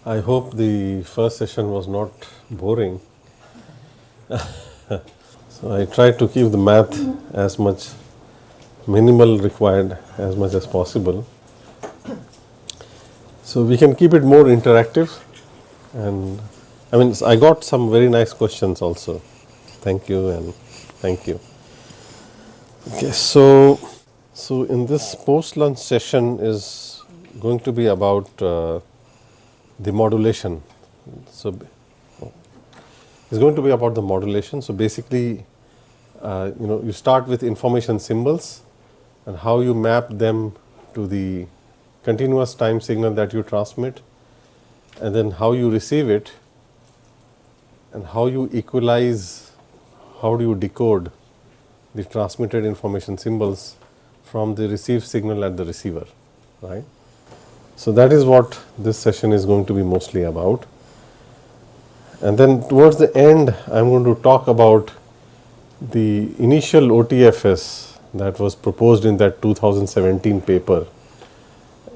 I hope the first session was not boring. So I tried to keep the math as much minimal required as much as possible. So we can keep it more interactive, and I got some very nice questions also. Thank you and thank you. Okay, so in this post-lunch session is going to be about the modulation. So it's going to be about the modulation. So basically, you start with information symbols and how you map them to the continuous time signal that you transmit, and then how you receive it, and how you equalize, how do you decode the transmitted information symbols from the received signal at the receiver, right? So that is what this session is going to be mostly about. And then towards the end, I am going to talk about the initial OTFS that was proposed in that 2017 paper,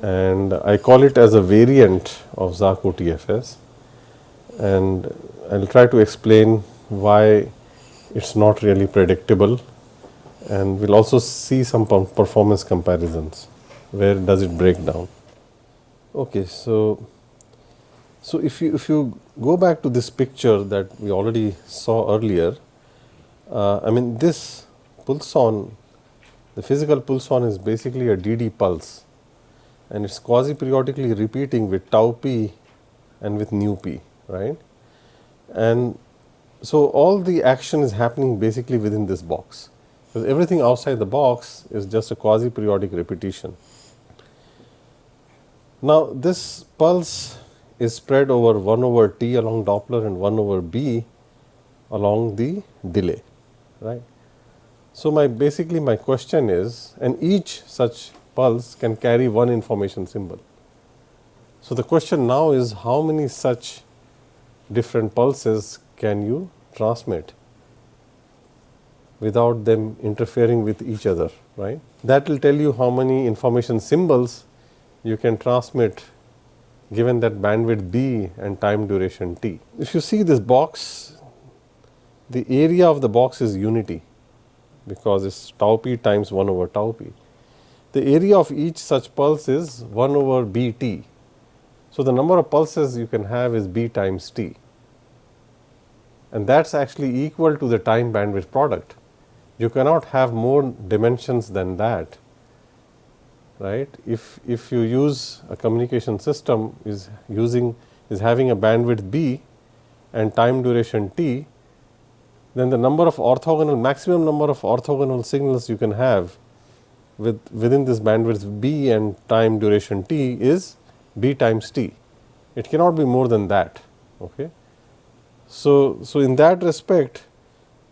and I call it as a variant of Zach OTFS, and I will try to explain why it is not really predictable, and we will also see some performance comparisons. Where does it break down? Okay, so if you go back to this picture that we already saw earlier, this pulson, the physical pulson is basically a DD pulse, and it's quasi-periodically repeating with tau p and with nu p, right? And so all the action is happening basically within this box, because everything outside the box is just a quasi-periodic repetition. Now this pulse is spread over 1 over t along Doppler and 1 over b along the delay, right? So basically my question is, and each such pulse can carry one information symbol. So the question now is, how many such different pulses can you transmit without them interfering with each other, right? That will tell you how many information symbols you can transmit given that bandwidth b and time duration t. If you see this box, the area of the box is unity, because it is tau p times 1 over tau p. The area of each such pulse is 1 over bt. So the number of pulses you can have is b times t, and that is actually equal to the time bandwidth product. You cannot have more dimensions than that, right? If you use a communication system is having a bandwidth b and time duration t, then the maximum number of orthogonal signals you can have within this bandwidth b and time duration t is b times t. It cannot be more than that. Okay. So in that respect,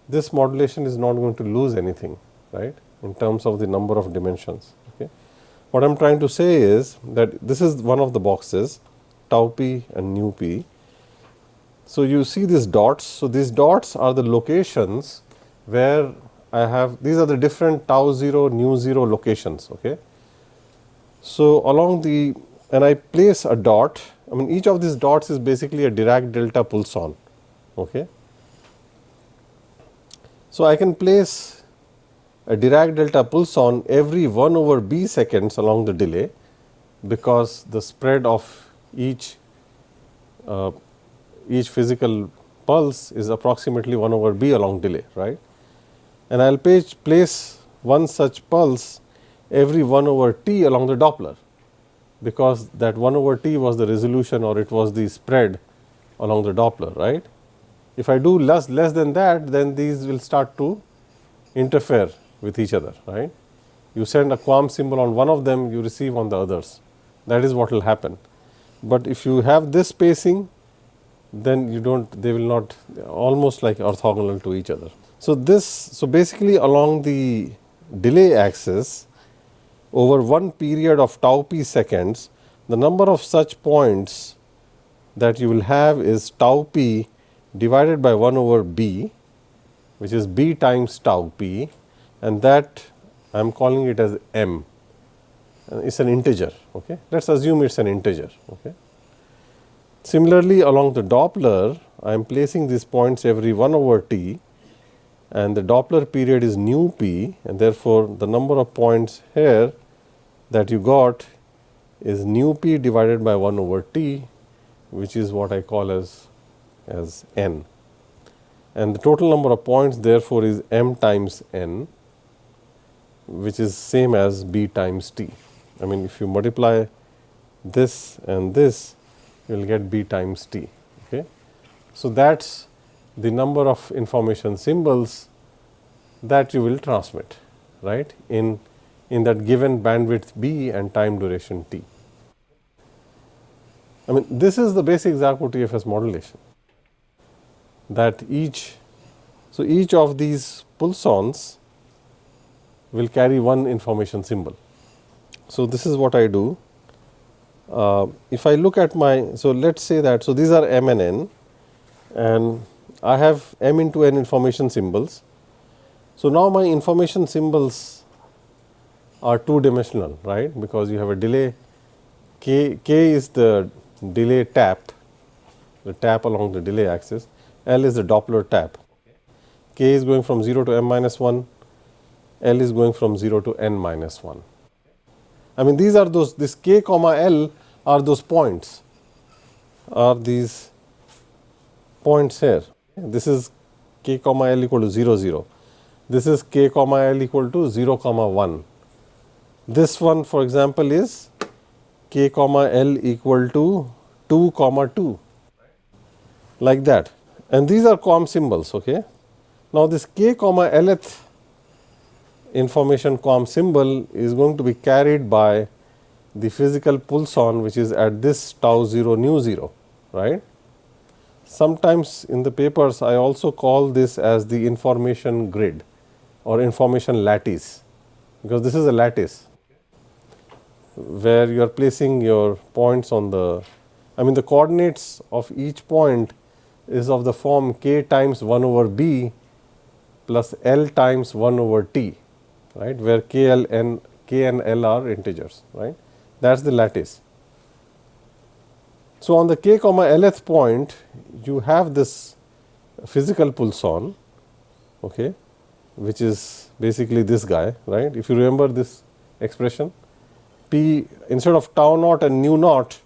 this modulation is not going to lose anything, right, in terms of the number of dimensions. Okay. What I am trying to say is that this is one of the boxes, tau p and nu p. So you see these dots. So these dots are the locations where I have, these are the different tau 0, nu 0 locations. Okay. So along and I place a dot, each of these dots is basically a Dirac delta pulson. Okay. So I can place a Dirac delta pulson every 1 over b seconds along the delay, because the spread of each physical pulse is approximately 1 over b along delay, right? And I will place one such pulse every 1 over t along the Doppler, because that 1 over t was the resolution, or it was the spread along the Doppler, right? If I do less than that, then these will start to interfere with each other, right? You send a QAM symbol on one of them, you receive on the others. That is what will happen. But if you have this spacing, then they will not, almost like orthogonal to each other. So basically along the delay axis, over one period of tau p seconds, the number of such points that you will have is tau p divided by 1 over b, which is b times tau p, and that I am calling it as m. It is an integer. Okay. Let us assume it is an integer. Okay. Similarly, along the Doppler, I am placing these points every 1 over t, and the Doppler period is nu p, and therefore, the number of points here that you got is nu p divided by 1 over t, which is what I call as n. And the total number of points therefore is m times n, which is same as b times t. I mean, if you multiply this and this, you will get b times t. Okay? So, that is the number of information symbols that you will transmit, right, in that given bandwidth b and time duration t. I mean, this is the basic ZAAC OTFS modulation, that each of these pulsons will carry one information symbol. So, this is what I do. If I look at my, so let us say that, so these are m and n, and I have m into n information symbols. So, now my information symbols are 2 dimensional, right, because you have a delay, k is the delay tap, the tap along the delay axis, L is the Doppler tap, k is going from 0 to m minus 1, L is going from 0 to n minus 1. I mean, these are those, this k comma L are those points, are these points here. This is k comma L equal to 0 0. This is k comma L equal to 0 comma 1. This one, for example, is k comma L equal to 2 comma 2, like that, and these are QAM symbols. Okay. Now, this k comma Lth information QAM symbol is going to be carried by the physical pulson, which is at this tau 0 nu 0, right. Sometimes in the papers I also call this as the information grid or information lattice, because this is a lattice where you are placing your points on the, I mean, the coordinates of each point is of the form k times 1 over b plus L times 1 over t, right, where k and L are integers, right. That is the lattice. So, on the k comma Lth point, you have this physical pulson, okay, which is basically this guy, right. If you remember this expression, p, instead of tau naught and nu naught,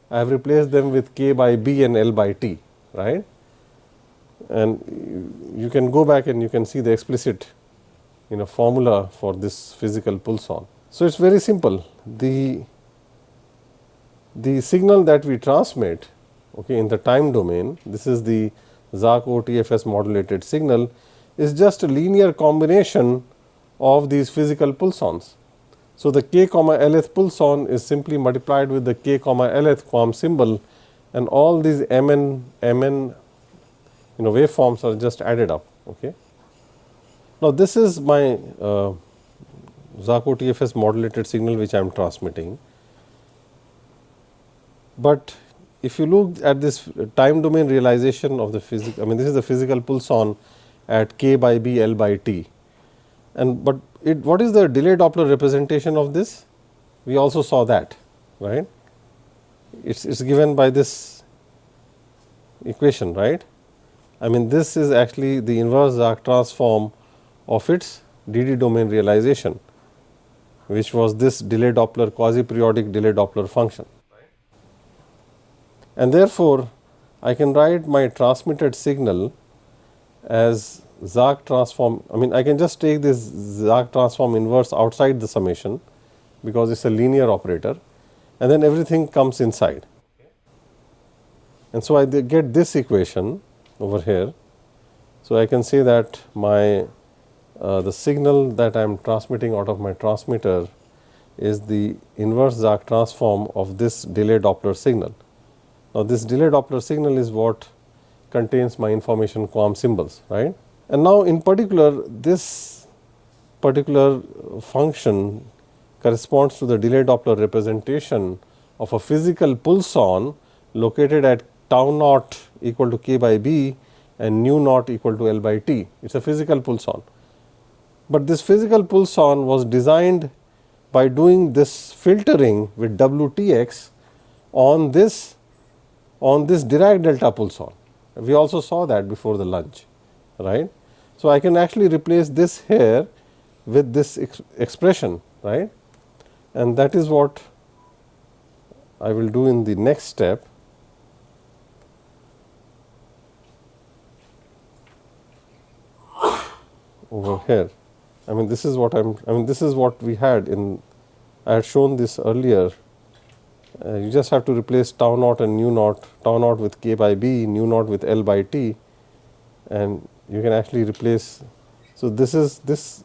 I have replaced them with k by b and L by t, right. And you can go back and you can see the explicit, formula for this physical pulson. So, it is very simple. The signal that we transmit, okay, in the time domain, this is the ZAAC OTFS modulated signal, is just a linear combination of these physical pulsons. So, the k comma Lth pulson is simply multiplied with the k comma Lth QAM symbol, and all these mn waveforms are just added up. Okay. Now, this is my ZAAC OTFS modulated signal which I am transmitting. But if you look at this time domain realization of the physical, I mean, this is the physical pulson at k by b L by t, and but what is the delay Doppler representation of this? We also saw that, right. It is given by this equation, right. I mean, this is actually the inverse ZAAC transform of its DD domain realization, which was this delay Doppler, quasi periodic delay Doppler function. And therefore, I can write my transmitted signal as ZAAC transform, I mean, I can just take this ZAAC transform inverse outside the summation, because it is a linear operator, and then everything comes inside. And so, I get this equation over here. So, I can say that my the signal that I am transmitting out of my transmitter is the inverse ZAAC transform of this delay Doppler signal. Now, this delay Doppler signal is what contains my information QAM symbols, right. And now, in particular, this particular function corresponds to the delay Doppler representation of a physical pulson located at tau naught equal to k by b and nu naught equal to L by t. It is a physical pulson. But this physical pulson was designed by doing this filtering with WTX on this on this Dirac delta pulson. We also saw that before the lunch, right. So, I can actually replace this here with this expression, right, and that is what I will do in the next step. Over here, I mean this is what this is what we had in, I had shown this earlier. You just have to replace tau naught and nu naught, tau naught with k by b, nu naught with L by t, and you can actually replace. So, this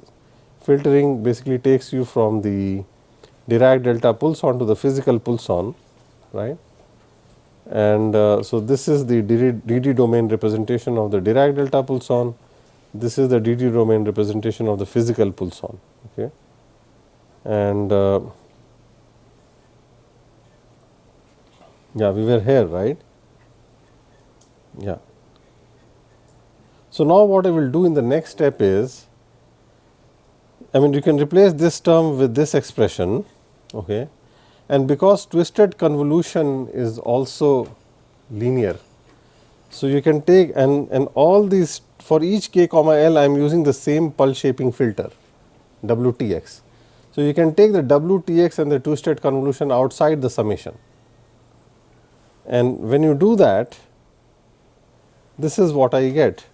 filtering basically takes you from the Dirac delta pulson to the physical pulson, right, and so this is the DD domain representation of the Dirac delta pulson. This is the DD domain representation of the physical pulson, okay, and yeah, we were here, right, yeah. So, now what I will do in the next step is, I mean you can replace this term with this expression, okay, and because twisted convolution is also linear. So, you can take and all these, for each k comma L I am using the same pulse shaping filter WTX. So, you can take the WTX and the twisted convolution outside the summation, and when you do that, this is what I get.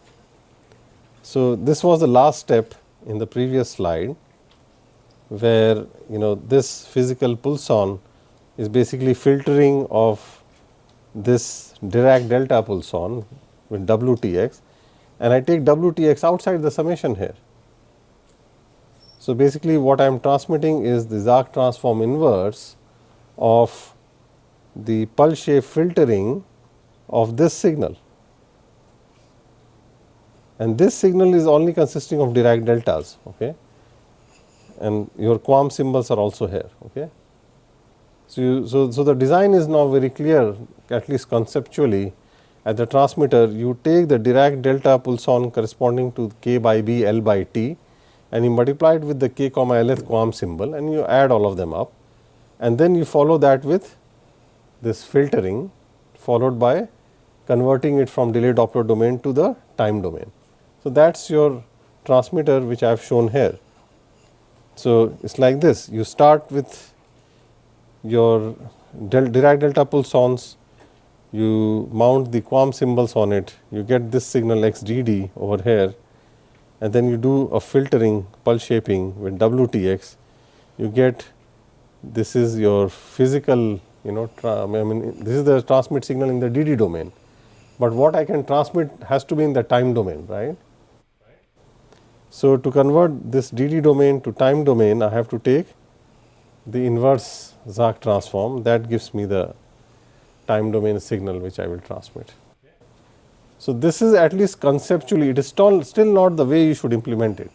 So, this was the last step in the previous slide, where this physical pulson is basically filtering of this Dirac delta pulson with WTX, and I take WTX outside the summation here. So, basically what I am transmitting is the Zach transform inverse of the pulse shape filtering of this signal, and this signal is only consisting of Dirac deltas, okay, and your QAM symbols are also here, okay. So, so the design is now very clear, at least conceptually. At the transmitter, you take the Dirac delta pulson corresponding to k by b L by t, and you multiply it with the k comma Lth QAM symbol, and you add all of them up, and then you follow that with this filtering, followed by converting it from delay-Doppler domain to the time domain. So, that is your transmitter which I have shown here. So, it is like this, you start with your Dirac delta pulsons, you mount the QAM symbols on it, you get this signal XDD over here, and then you do a filtering pulse shaping with WTX, you get, this is your physical, I mean this is the transmit signal in the DD domain, but what I can transmit has to be in the time domain, right. So, to convert this DD domain to time domain, I have to take the inverse Zach transform, that gives me the time domain signal which I will transmit. So, this is at least conceptually, it is still not the way you should implement it,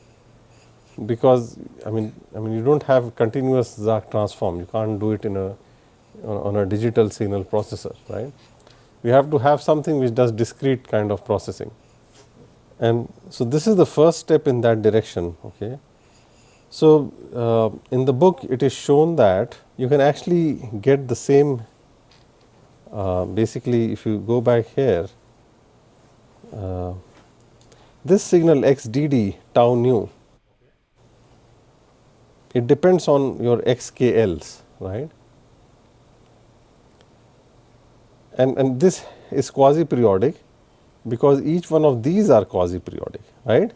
because I mean you do not have continuous Zach transform, you can't do it in on a digital signal processor, right. We have to have something which does discrete kind of processing, and so this is the first step in that direction, okay. So, in the book it is shown that you can actually get the same, basically if you go back here, this signal XDD tau nu, it depends on your XKLs, right, and this is quasi periodic because each one of these are quasi periodic, right.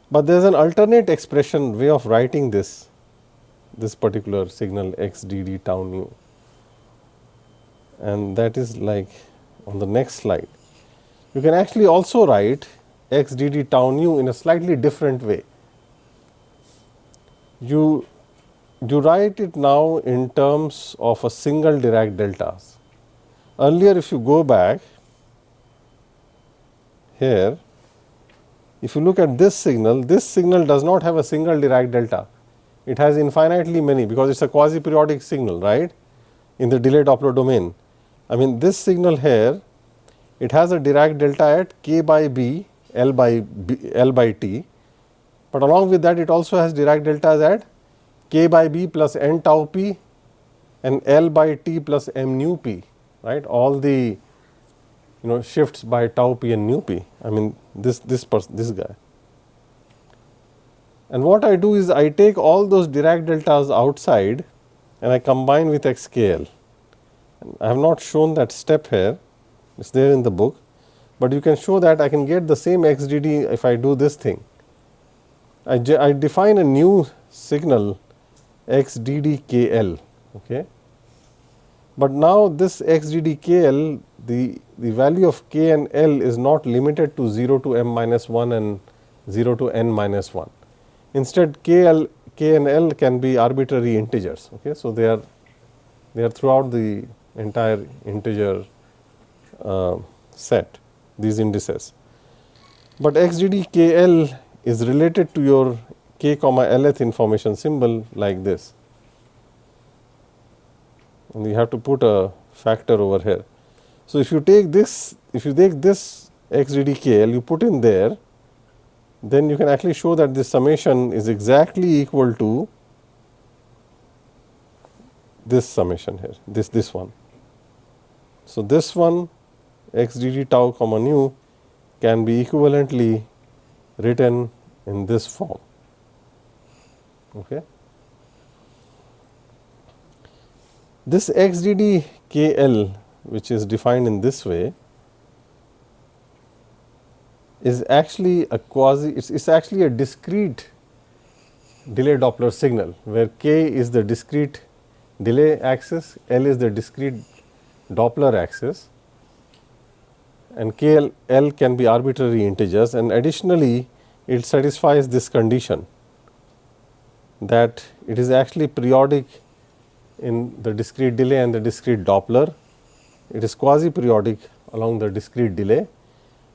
But there is an alternate expression way of writing this particular signal XDD tau nu, and that is like on the next slide. You can actually also write XDD tau nu in a slightly different way. You write it now in terms of a single Dirac deltas. Earlier, if you go back here, if you look at this signal does not have a single Dirac delta, it has infinitely many because it is a quasi periodic signal, right, in the delay-Doppler domain. I mean this signal here, it has a Dirac delta at k by b L by t, but along with that it also has Dirac deltas at k by b plus n tau p and L by t plus m nu p, right? All the shifts by tau p and nu p. I mean this guy. And what I do is I take all those Dirac deltas outside and I combine with xkl. I have not shown that step here, it is there in the book, but you can show that I can get the same xdd if I do this thing. I define a new signal xddkl, okay. But now this xddkl, the value of k and l is not limited to 0 to m minus 1 and 0 to n minus 1. Instead k and l can be arbitrary integers, okay. So they are throughout the entire integer set, these indices. But xddkl is related to your k comma lth information symbol like this, and you have to put a factor over here. So if you take this xddkl, you put in there, then you can actually show that this summation is exactly equal to this summation here, this one. So this one xdd tau comma nu can be equivalently written in this form, okay. This xddkl, which is defined in this way, is actually a it's actually a discrete delay-Doppler signal, where k is the discrete delay axis, l is the discrete Doppler axis, and k l can be arbitrary integers, and additionally it satisfies this condition that it is actually periodic in the discrete delay and the discrete Doppler. It is quasi-periodic along the discrete delay,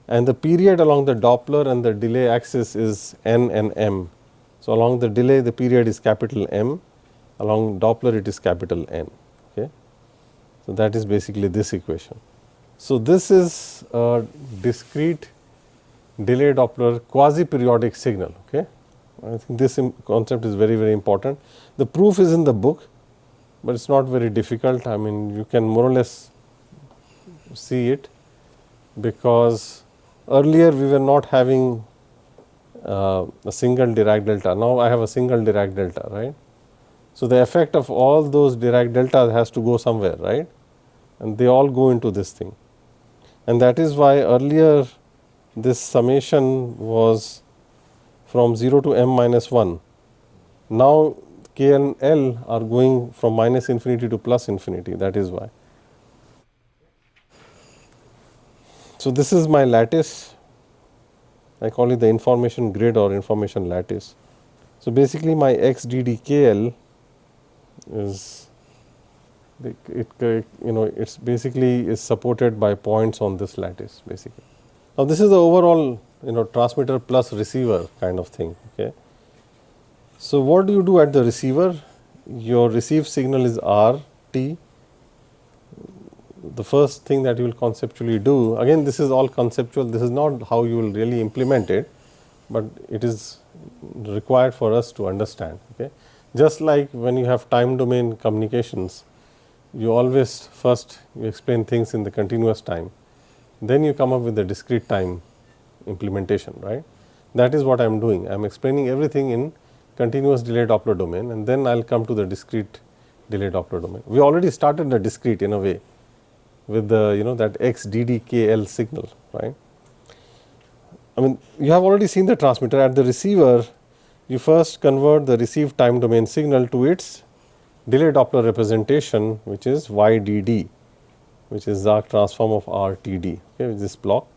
and the period along the Doppler and the delay axis is n and m. So along the delay the period is capital M, along Doppler it is capital N, okay. So that is basically this equation. So this is a discrete delay Doppler quasi-periodic signal, okay. I think this concept is very, very important. The proof is in the book, but it is not very difficult. I mean, you can more or less see it, because earlier we were not having a single Dirac delta. Now I have a single Dirac delta, right. So the effect of all those Dirac deltas has to go somewhere, right, and they all go into this thing. And that is why earlier this summation was from 0 to m minus 1. Now k and l are going from minus infinity to plus infinity, that is why. So this is my lattice, I call it the information grid or information lattice. So basically my xddkl is it's basically is supported by points on this lattice basically. Now this is the overall transmitter plus receiver kind of thing, okay. So what do you do at the receiver? Your received signal is RT. The first thing that you will conceptually do, again this is all conceptual, this is not how you will really implement it, but it is required for us to understand, okay. Just like when you have time domain communications, you always first you explain things in the continuous time, then you come up with the discrete time implementation, right. That is what I am doing. I am explaining everything in continuous delay Doppler domain, and then I will come to the discrete delay Doppler domain. We already started the discrete in a way with the that xddkl signal, right. I mean, you have already seen the transmitter. At the receiver, you first convert the received time domain signal to its delay Doppler representation, which is YDD, which is Zark transform of RTD, okay, with this block,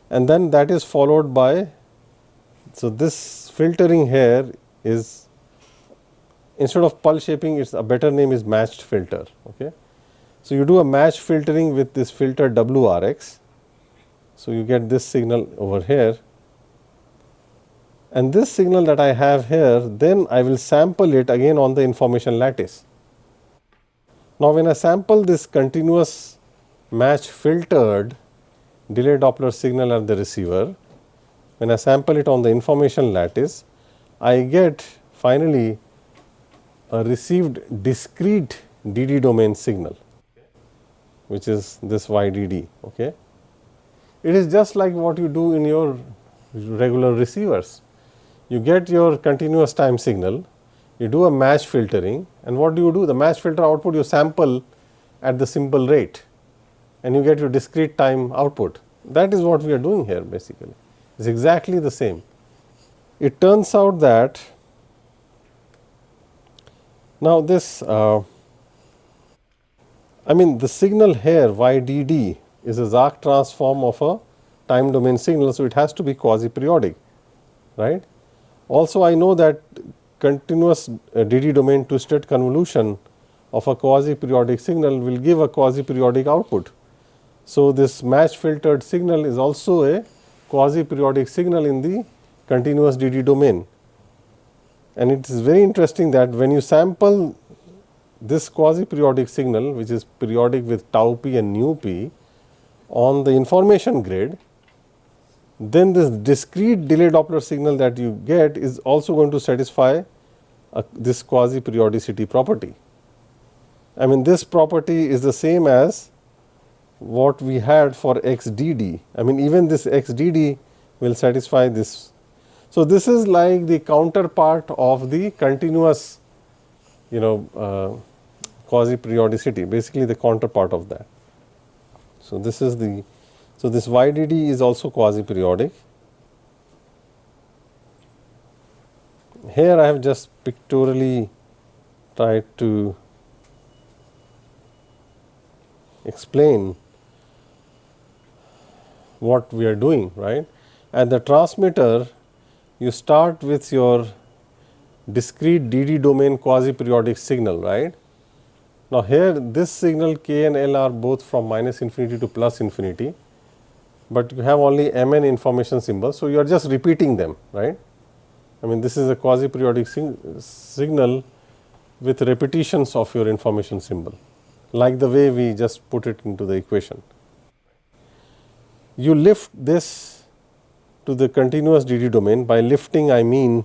and then that is followed by, so this filtering here is, instead of pulse shaping, it's a better name is matched filter, okay. So you do a match filtering with this filter WRX, so you get this signal over here, and this signal that I have here, then I will sample it again on the information lattice. Now when I sample this continuous match filtered delay Doppler signal at the receiver, when I sample it on the information lattice, I get finally a received discrete DD domain signal. which is this YDD. Okay. It is just like what you do in your regular receivers. You get your continuous time signal, you do a match filtering, and what do? The match filter output you sample at the simple rate, and you get your discrete time output. That is what we are doing here basically. It is exactly the same. It turns out that now this the signal here YDD is a Zach transform of a time domain signal, so it has to be quasi periodic, right. Also I know that continuous DD domain two-state convolution of a quasi periodic signal will give a quasi periodic output. So this match filtered signal is also a quasi periodic signal in the continuous DD domain. And it is very interesting that when you sample this quasi periodic signal, which is periodic with tau p and nu p on the information grid, then this discrete delay Doppler signal that you get is also going to satisfy this quasi periodicity property. This property is the same as what we had for XDD. Even this XDD will satisfy this. So this is like the counterpart of the continuous, quasi periodicity, basically the counterpart of that. So this is the, so this YDD is also quasi periodic. Here I have just pictorially tried to explain what we are doing, right. At the transmitter, you start with your discrete DD domain quasi periodic signal, right. Now here this signal k and l are both from minus infinity to plus infinity, but you have only mn information symbols, so you are just repeating them, right. This is a quasi periodic signal with repetitions of your information symbol, like the way we just put it into the equation. You lift this to the continuous DD domain. By lifting I mean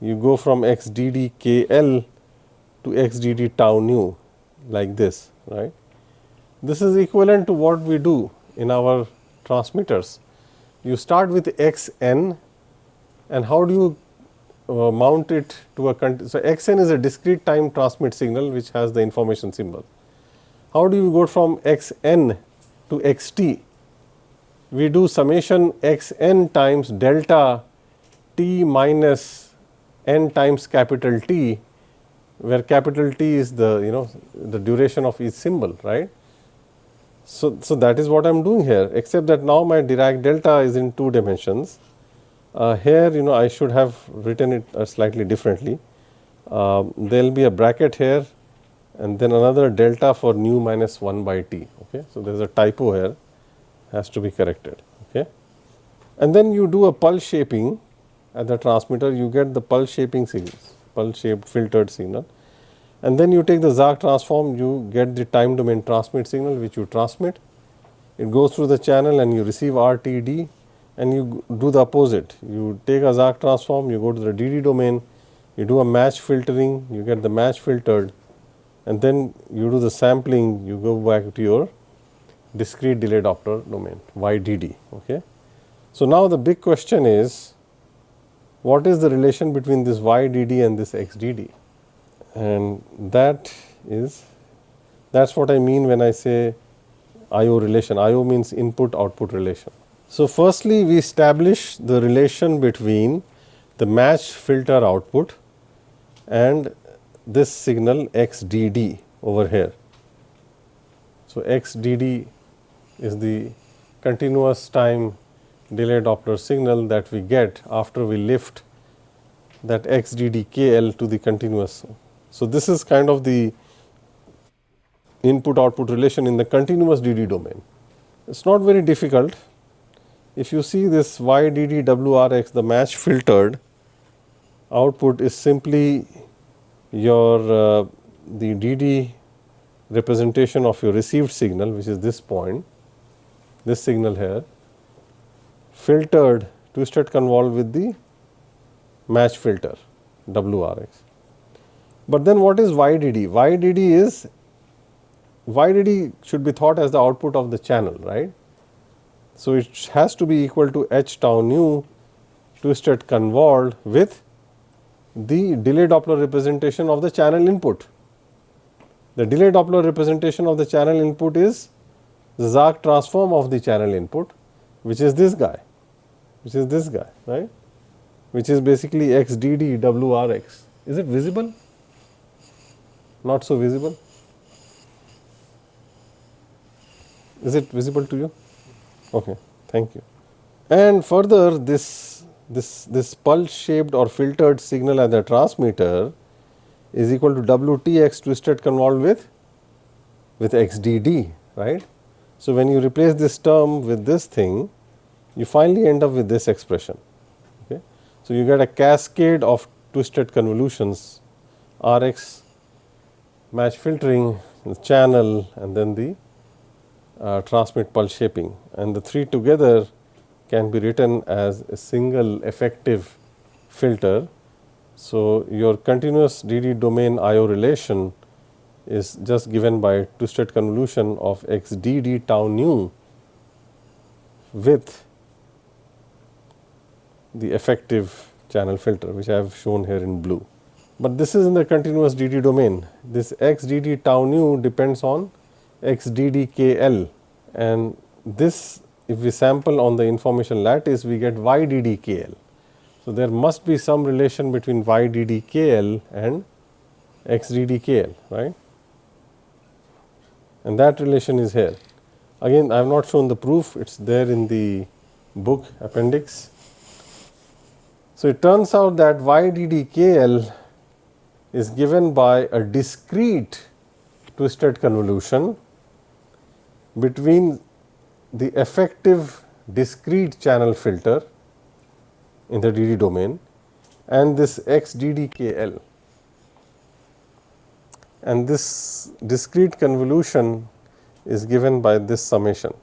you go from XDD KL to XDD tau nu, like this, right. This is equivalent to what we do in our transmitters. You start with Xn, and how do you mount it to a so Xn is a discrete time transmit signal which has the information symbol. How do you go from Xn to Xt? We do summation Xn times delta t minus n times capital T, where capital T is the the duration of each symbol, right. So that is what I am doing here, except that now my Dirac delta is in 2 dimensions. Here I should have written it slightly differently. There will be a bracket here and then another delta for nu minus 1 by t. Okay. So there is a typo here, has to be corrected. Okay. And then you do a pulse shaping at the transmitter, you get the pulse shaping signals, pulse shaped filtered signal, and then you take the Zach transform, you get the time domain transmit signal which you transmit. It goes through the channel and you receive RTD, and you do the opposite. You take a Zach transform, you go to the DD domain, you do a match filtering, you get the match filtered, and then you do the sampling, you go back to your discrete delay Doppler domain, YDD. Okay. So now the big question is, what is the relation between this YDD and this XDD? And that's what I mean when I say IO relation. IO means input output relation. So firstly we establish the relation between the match filter output and this signal XDD over here. So XDD is the continuous time delay Doppler signal that we get after we lift that XDD KL to the continuous. So this is kind of the input output relation in the continuous DD domain. It is not very difficult. If you see this YDD WRX, the match filtered output is simply your the DD representation of your received signal, which is this point, this signal here, filtered twisted convolved with the match filter WRX. But then what is YDD? YDD is YDD should be thought as the output of the channel, right. So, it has to be equal to h tau nu twisted convolved with the delay Doppler representation of the channel input. The delay Doppler representation of the channel input is the Zark transform of the channel input, which is this guy, right, which is basically XDD WRX. Is it visible? Not so visible? Is it visible to you? Okay, thank you. And further, this pulse shaped or filtered signal at the transmitter is equal to WTX twisted convolved with XDD, right. So, when you replace this term with this thing, you finally end up with this expression. Okay. So, you get a cascade of twisted convolutions, Rx match filtering, the channel, and then the transmit pulse shaping, and the three together can be written as a single effective filter. So, your continuous DD domain IO relation is just given by twisted convolution of XDD tau nu with the effective channel filter, which I have shown here in blue. But this is in the continuous DD domain. This XDD tau nu depends on XDDKL, and this, if we sample on the information lattice, we get YDDKL. So, there must be some relation between YDDKL and XDDKL, right, and that relation is here. Again, I have not shown the proof, it is there in the book appendix. So, it turns out that YDDKL is given by a discrete twisted convolution between the effective discrete channel filter in the DD domain and this XDDKL, and this discrete convolution is given by this summation.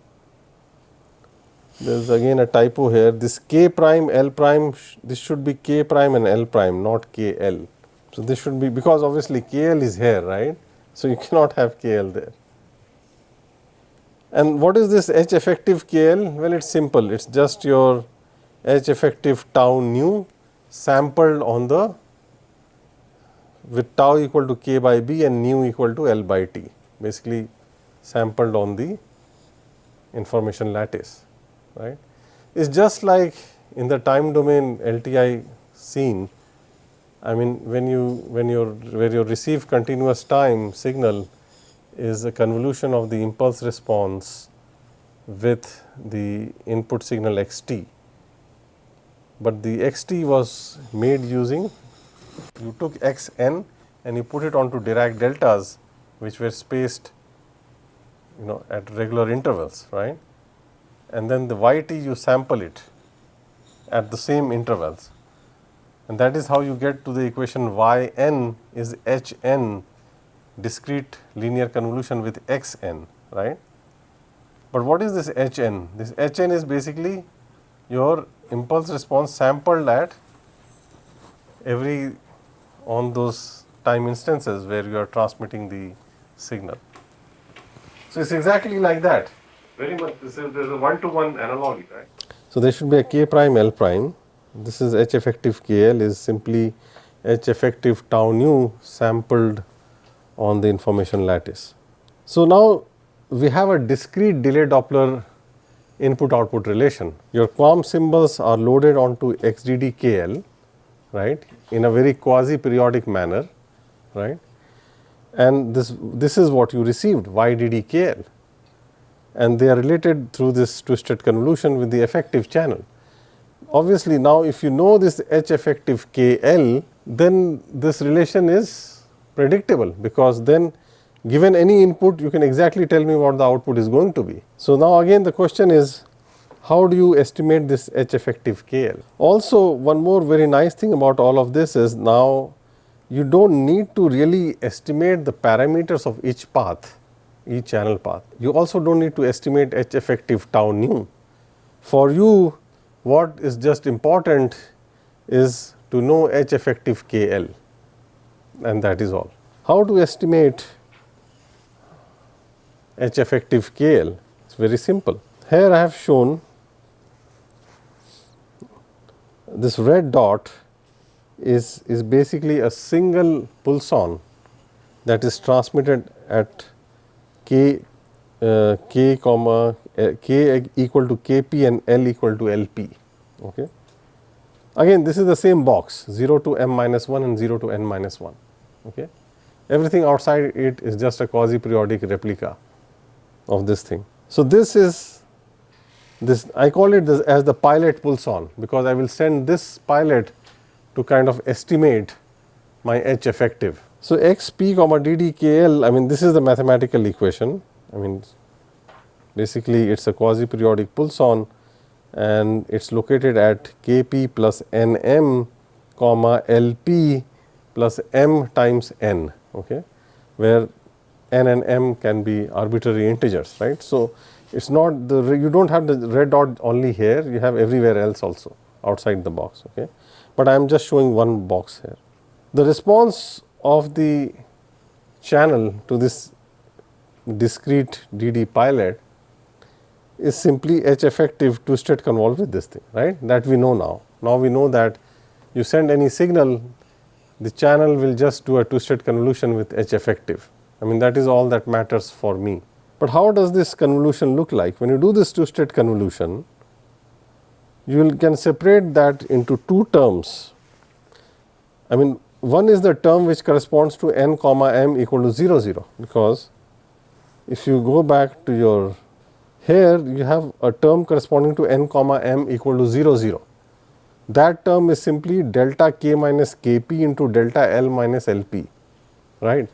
There is again a typo here, this K prime L prime, this should be K prime and L prime, not KL. So, this should be, because obviously KL is here, right. So, you cannot have KL there. And what is this H effective KL? Well, it is simple, it is just your H effective tau nu sampled on the, with tau equal to K by B and nu equal to L by T, basically sampled on the information lattice, right. It is just like in the time domain LTI scene. I mean, when your receive continuous time signal is a convolution of the impulse response with the input signal xt, but the xt was made using, you took xn and you put it onto Dirac deltas, which were spaced at regular intervals, right, and then the yt you sample it at the same intervals, and that is how you get to the equation yn is hn discrete linear convolution with xn, right. But what is this hn? This hn is basically your impulse response sampled at every on those time instances where you are transmitting the signal. So, it is exactly like that, very much there is a one-to-one analogy, right. So, there should be a K prime L prime, this is H effective KL is simply H effective tau nu sampled on the information lattice. So, now we have a discrete delay Doppler input output relation. Your QAM symbols are loaded onto XDDKL, right, in a very quasi periodic manner, right, and this is what you received, YDDKL, and they are related through this twisted convolution with the effective channel. Obviously, now if you know this H effective KL, then this relation is predictable, because then given any input you can exactly tell me what the output is going to be. So, now again the question is, how do you estimate this H effective KL? Also, one more very nice thing about all of this is, now you do not need to really estimate the parameters of each path, each channel path. You also do not need to estimate H effective tau nu. For you, what is just important is to know H effective KL, and that is all. How to estimate H effective KL? It's very simple. Here I have shown this red dot is basically a single pulson that is transmitted at k equal to Kp and L equal to Lp. Okay. Again, this is the same box, 0 to m minus 1 and 0 to n minus 1. Okay. Everything outside it is just a quasi-periodic replica of this thing. So, this is I call it as the pilot pulson, because I will send this pilot to kind of estimate my H effective. So, xp comma ddkl, I mean this is the mathematical equation. I mean basically it is a quasi-periodic pulson and it is located at Kp plus Nm comma Lp plus m times n, okay, where n and m can be arbitrary integers, right. So, it is not you do not have the red dot only here, you have everywhere else also outside the box, okay, but I am just showing one box here. The response of the channel to this discrete DD pilot is simply H effective two-state convolve with this thing, right, that we know now. Now, we know that you send any signal, the channel will just do a two-state convolution with H effective. I mean that is all that matters for me. But how does this convolution look like? When you do this two-state convolution, you can separate that into two terms. I mean one is the term which corresponds to n comma m equal to 0 0, because if you go back to your here you have a term corresponding to n comma m equal to 0 0. That term is simply delta k minus Kp into delta L minus Lp, right.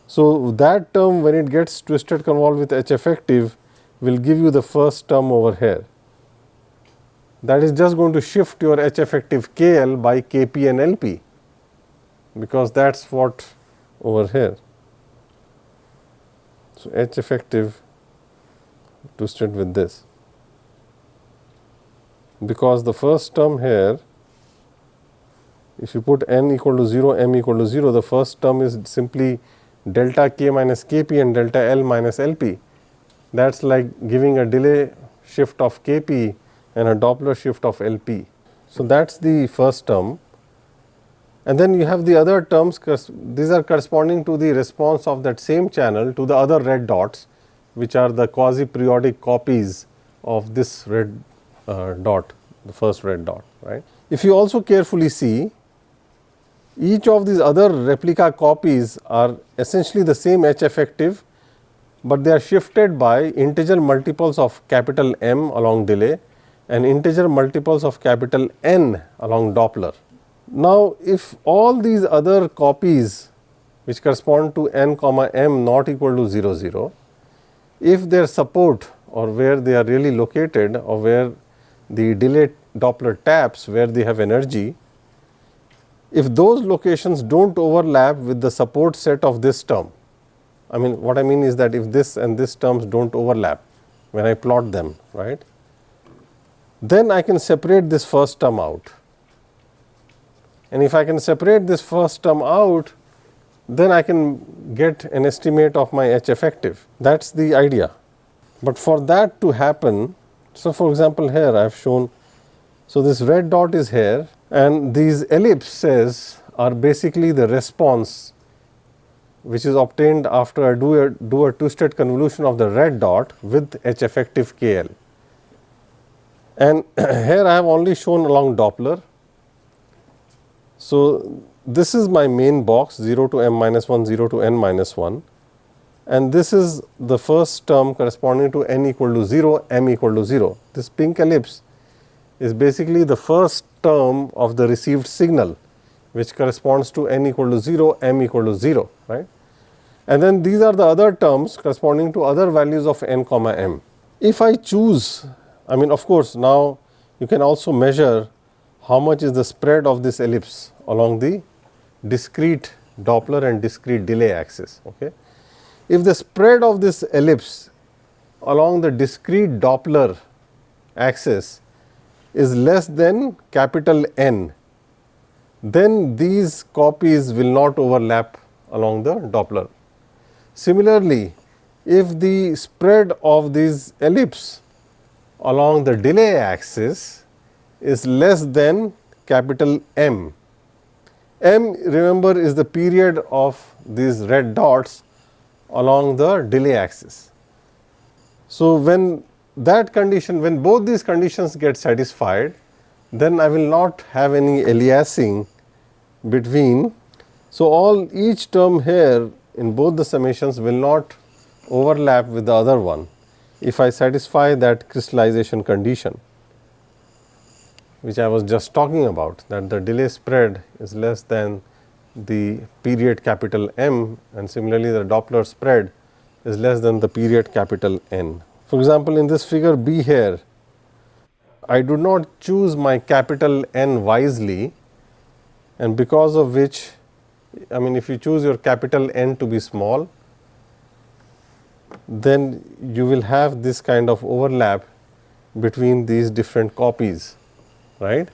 So, that term when it gets twisted convolved with H effective will give you the first term over here. That is just going to shift your H effective KL by Kp and Lp, because that is what over here. So, H effective twisted with this, because the first term here, if you put n equal to 0, m equal to 0, the first term is simply delta k minus Kp and delta L minus Lp. That is like giving a delay shift of Kp and a Doppler shift of Lp. So, that is the first term, and then you have the other terms, these are corresponding to the response of that same channel to the other red dots, which are the quasi-periodic copies of this red dot, the first red dot, right. If you also carefully see, each of these other replica copies are essentially the same H effective, but they are shifted by integer multiples of capital M along delay and integer multiples of capital N along Doppler. Now, if all these other copies which correspond to n comma m not equal to 0 0, if their support or where they are really located or where the delay Doppler taps where they have energy, if those locations do not overlap with the support set of this term, I mean what I mean is that if this and this terms do not overlap when I plot them, right, then I can separate this first term out, and if I can separate this first term out, then I can get an estimate of my H effective. That is the idea. But for that to happen, so for example here I have shown, so this red dot is here and these ellipses are basically the response which is obtained after I do a two-state convolution of the red dot with H effective KL. And here I have only shown along Doppler. So, this is my main box 0 to m minus 1, 0 to n minus 1, and this is the first term corresponding to n equal to 0, m equal to 0. This pink ellipse is basically the first term of the received signal, which corresponds to n equal to 0, m equal to 0, right. And then these are the other terms corresponding to other values of n comma m. If I choose, I mean of course now you can also measure how much is the spread of this ellipse along the discrete Doppler and discrete delay axis. Okay. If the spread of this ellipse along the discrete Doppler axis is less than capital N, then these copies will not overlap along the Doppler. Similarly, if the spread of this ellipse along the delay axis is less than capital M. M, remember, is the period of these red dots along the delay axis. So, when that condition, when both these conditions get satisfied, then I will not have any aliasing between. So, each term here in both the summations will not overlap with the other one if I satisfy that crystallization condition, which I was just talking about, that the delay spread is less than the period capital M, and similarly the Doppler spread is less than the period capital N. For example, in this figure B here, I do not choose my capital N wisely, and because of which, I mean, if you choose your capital N to be small, then you will have this kind of overlap between these different copies, right?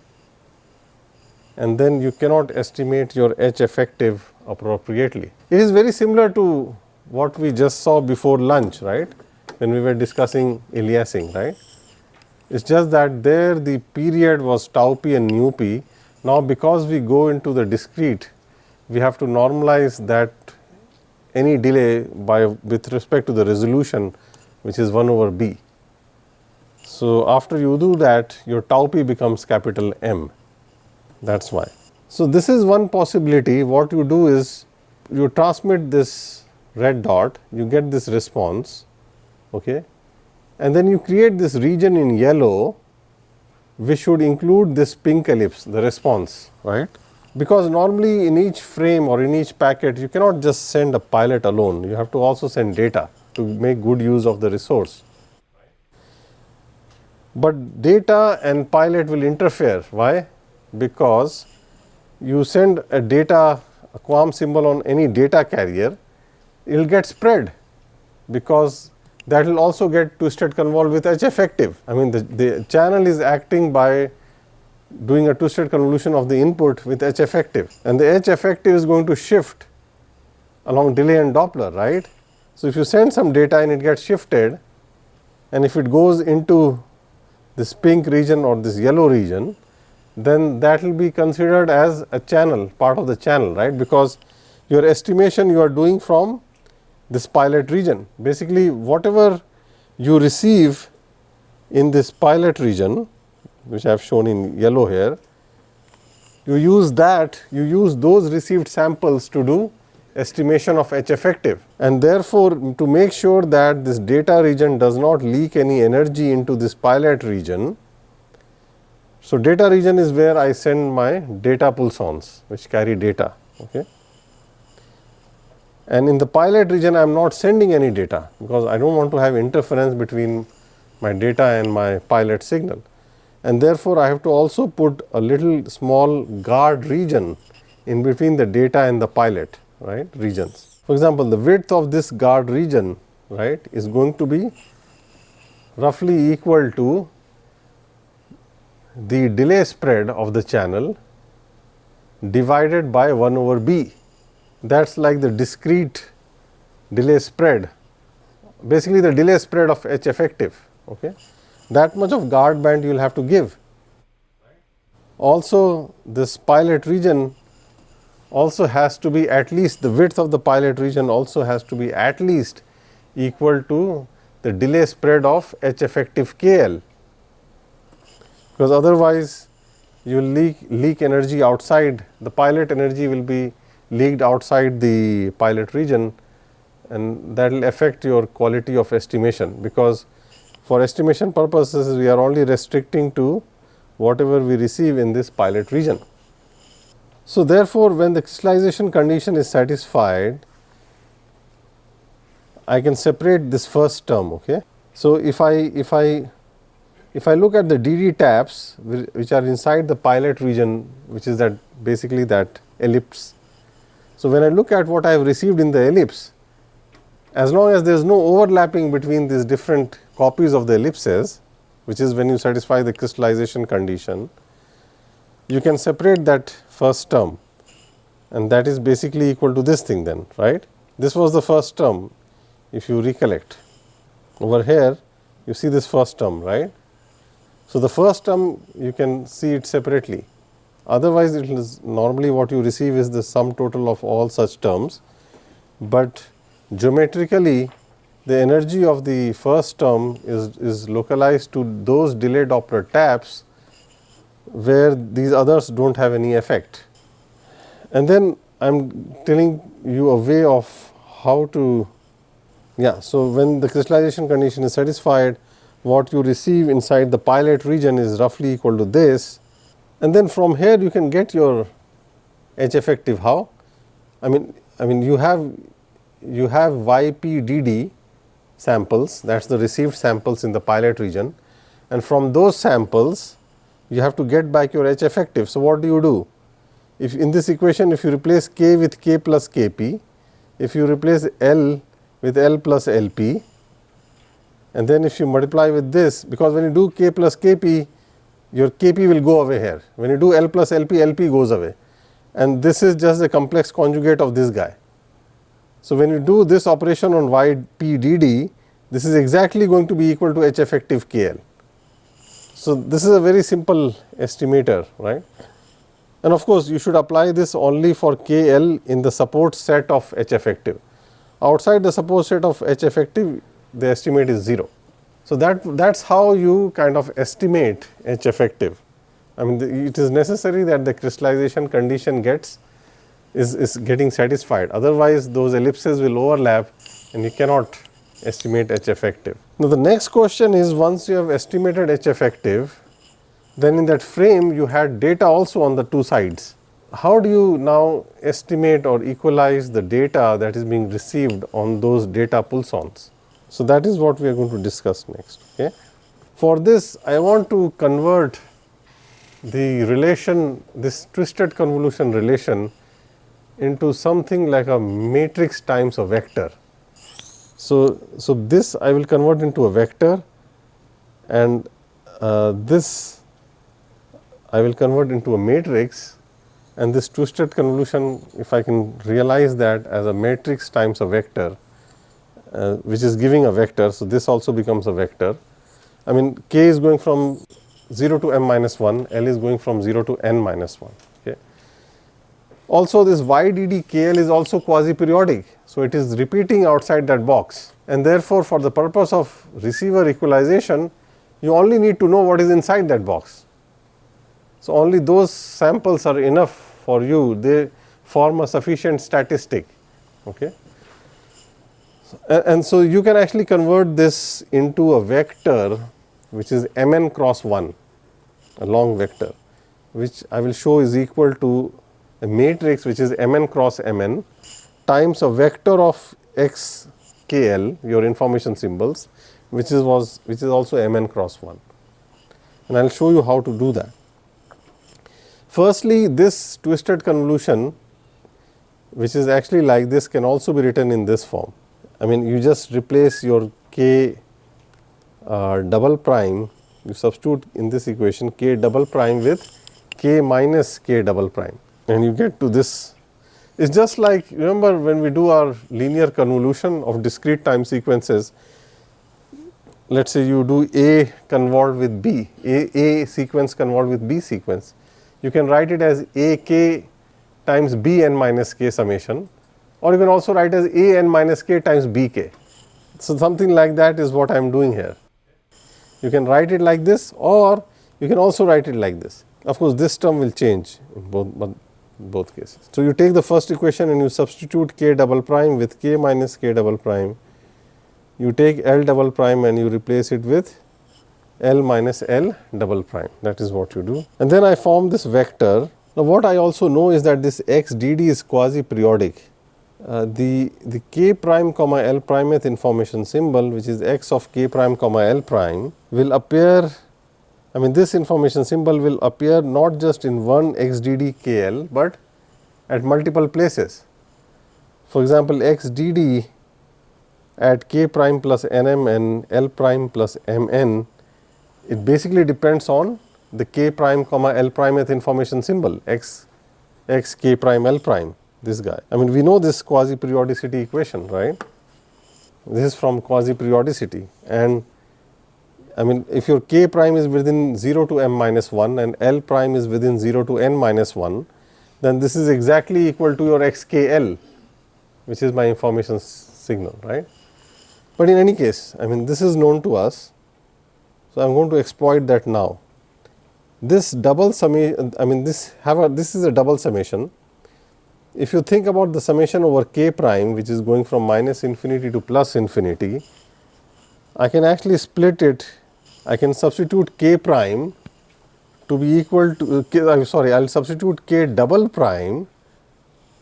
And then you cannot estimate your H effective appropriately. It is very similar to what we just saw before lunch, right, when we were discussing aliasing, right. It is just that there the period was tau p and nu p. Now, because we go into the discrete, we have to normalize that any delay with respect to the resolution, which is 1 over b. So, after you do that, your tau p becomes capital M, that is why. So, this is one possibility. What you do is you transmit this red dot, you get this response, okay, and then you create this region in yellow which should include this pink ellipse, the response, right. Because normally in each frame or in each packet you cannot just send a pilot alone, you have to also send data to make good use of the resource. But data and pilot will interfere. Why? Because you send a data, a QAM symbol on any data carrier, it will get spread, because that will also get twisted convolved with H effective. I mean, the channel is acting by doing a twisted convolution of the input with H effective, and the H effective is going to shift along delay and Doppler, right. So, if you send some data and it gets shifted, and if it goes into this pink region or this yellow region, then that will be considered as a channel, part of the channel, right, because your estimation you are doing from this pilot region. Basically, whatever you receive in this pilot region, which I have shown in yellow here, you use those received samples to do estimation of H effective, and therefore, to make sure that this data region does not leak any energy into this pilot region. So, data region is where I send my data pulsons which carry data, okay. And in the pilot region I am not sending any data, because I do not want to have interference between my data and my pilot signal, and therefore, I have to also put a little small guard region in between the data and the pilot, right, regions. For example, the width of this guard region, right, is going to be roughly equal to the delay spread of the channel divided by 1 over b. That is like the discrete delay spread, basically the delay spread of H effective, okay. That much of guard band you will have to give. Also, this pilot region also has to be at least, the width of the pilot region also has to be at least equal to the delay spread of H effective KL, because otherwise you will leak energy outside, the pilot energy will be leaked outside the pilot region, and that will affect your quality of estimation, because for estimation purposes we are only restricting to whatever we receive in this pilot region. So, therefore, when the crystallization condition is satisfied, I can separate this first term, okay. So, if I look at the DD taps which are inside the pilot region, which is that basically that ellipse. So, when I look at what I have received in the ellipse, as long as there is no overlapping between these different copies of the ellipses, which is when you satisfy the crystallization condition, you can separate that first term, and that is basically equal to this thing then, right. This was the first term. if you recollect. Over here you see this first term, right? So, the first term you can see it separately, otherwise it is normally what you receive is the sum total of all such terms, but geometrically the energy of the first term is localized to those delay-Doppler taps where these others do not have any effect. And then I am telling you a way of how to, so when the crystallization condition is satisfied, what you receive inside the pilot region is roughly equal to this, and then from here you can get your H effective. How? I mean you have YPDD samples, that is the received samples in the pilot region, and from those samples you have to get back your H effective. So, what do? If in this equation, if you replace K with K plus Kp, if you replace L with L plus Lp, and then if you multiply with this, because when you do K plus Kp, your Kp will go away here. When you do L plus Lp, Lp goes away, and this is just a complex conjugate of this guy. So, when you do this operation on YPDD, this is exactly going to be equal to H effective KL. So, this is a very simple estimator, right? And of course, you should apply this only for KL in the support set of H effective. Outside the support set of H effective, the estimate is 0. So, that is how you kind of estimate H effective. I mean it is necessary that the crystallization condition is getting satisfied, otherwise those ellipses will overlap and you cannot estimate H effective. Now, the next question is, once you have estimated H effective, then in that frame you had data also on the two sides. How do you now estimate or equalize the data that is being received on those data pulsons? So, that is what we are going to discuss next. Okay. For this, I want to convert the relation, this twisted convolution relation, into something like a matrix times a vector. So, this I will convert into a vector, and this I will convert into a matrix, and this twisted convolution, if I can realize that as a matrix times a vector, which is giving a vector. So, this also becomes a vector. I mean k is going from 0 to m minus 1, L is going from 0 to n minus 1. Okay. Also, this YDD KL is also quasi-periodic. So, it is repeating outside that box, and therefore, for the purpose of receiver equalization, you only need to know what is inside that box. So, only those samples are enough for you, they form a sufficient statistic. Okay. And so, you can actually convert this into a vector which is mn cross 1, a long vector, which I will show is equal to a matrix which is mn cross mn times a vector of x kl, your information symbols, which is also mn cross 1, and I will show you how to do that. Firstly, this twisted convolution, which is actually like this, can also be written in this form. I mean you just replace your k double prime, you substitute in this equation k double prime with k minus k double prime, and you get to this. It is just like, remember when we do our linear convolution of discrete time sequences, let us say you do A convolved with B, A sequence convolved with B sequence, you can write it as A k times B n minus k summation, or you can also write as A n minus k times B k. So, something like that is what I am doing here. You can write it like this, or you can also write it like this. Of course, this term will change in both cases. So, you take the first equation and you substitute k double prime with k minus k double prime. You take L double prime and you replace it with L minus L double prime, that is what you do. And then I form this vector. Now, what I also know is that this x dd is quasi-periodic. The k prime comma L primeth information symbol, which is x of k prime comma L prime, will appear, I mean this information symbol will appear not just in one x dd kl, but at multiple places. For example, x dd at k prime plus nm and L prime plus mn, it basically depends on the k prime comma L primeth information symbol, x k prime L prime, this guy. I mean we know this quasi periodicity equation, right. This is from quasi-periodicity, and I mean if your k prime is within 0 to m minus 1 and L prime is within 0 to n minus 1, then this is exactly equal to your xkl, which is my information signal, right. But in any case, I mean this is known to us, so I am going to exploit that now. This double summation, I mean this is a double summation. If you think about the summation over k prime, which is going from minus infinity to plus infinity, I can actually split it. I can substitute k prime to be equal to I will substitute k double prime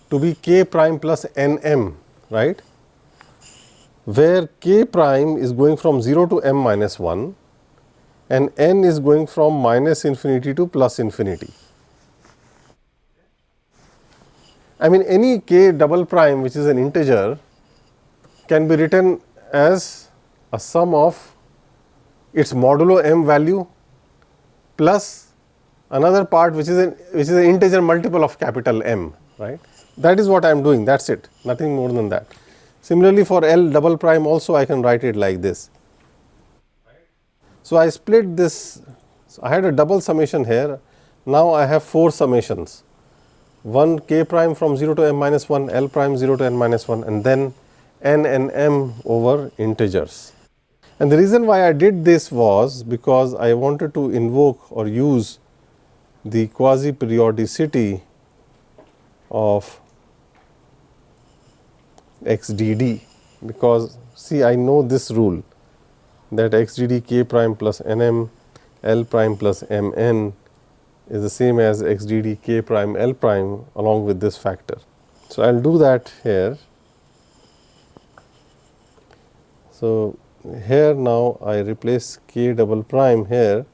to be k prime plus nm, right, where k prime is going from 0 to m minus 1 and n is going from minus infinity to plus infinity. I mean any k double prime which is an integer can be written as a sum of its modulo m value plus another part which is an integer multiple of capital M, right. That is what I am doing, that is it, nothing more than that. Similarly for L double prime also I can write it like this. So I split this, so I had a double summation here, now I have 4 summations. One k prime from 0 to m minus 1, L prime 0 to n minus 1, and then n and m over integers. And the reason why I did this was because I wanted to invoke or use the quasi-periodicity of xdd, because see I know this rule that xdd k prime plus nm L prime plus mn is the same as xdd k prime L prime along with this factor. So I will do that here. So here now I replace k double prime here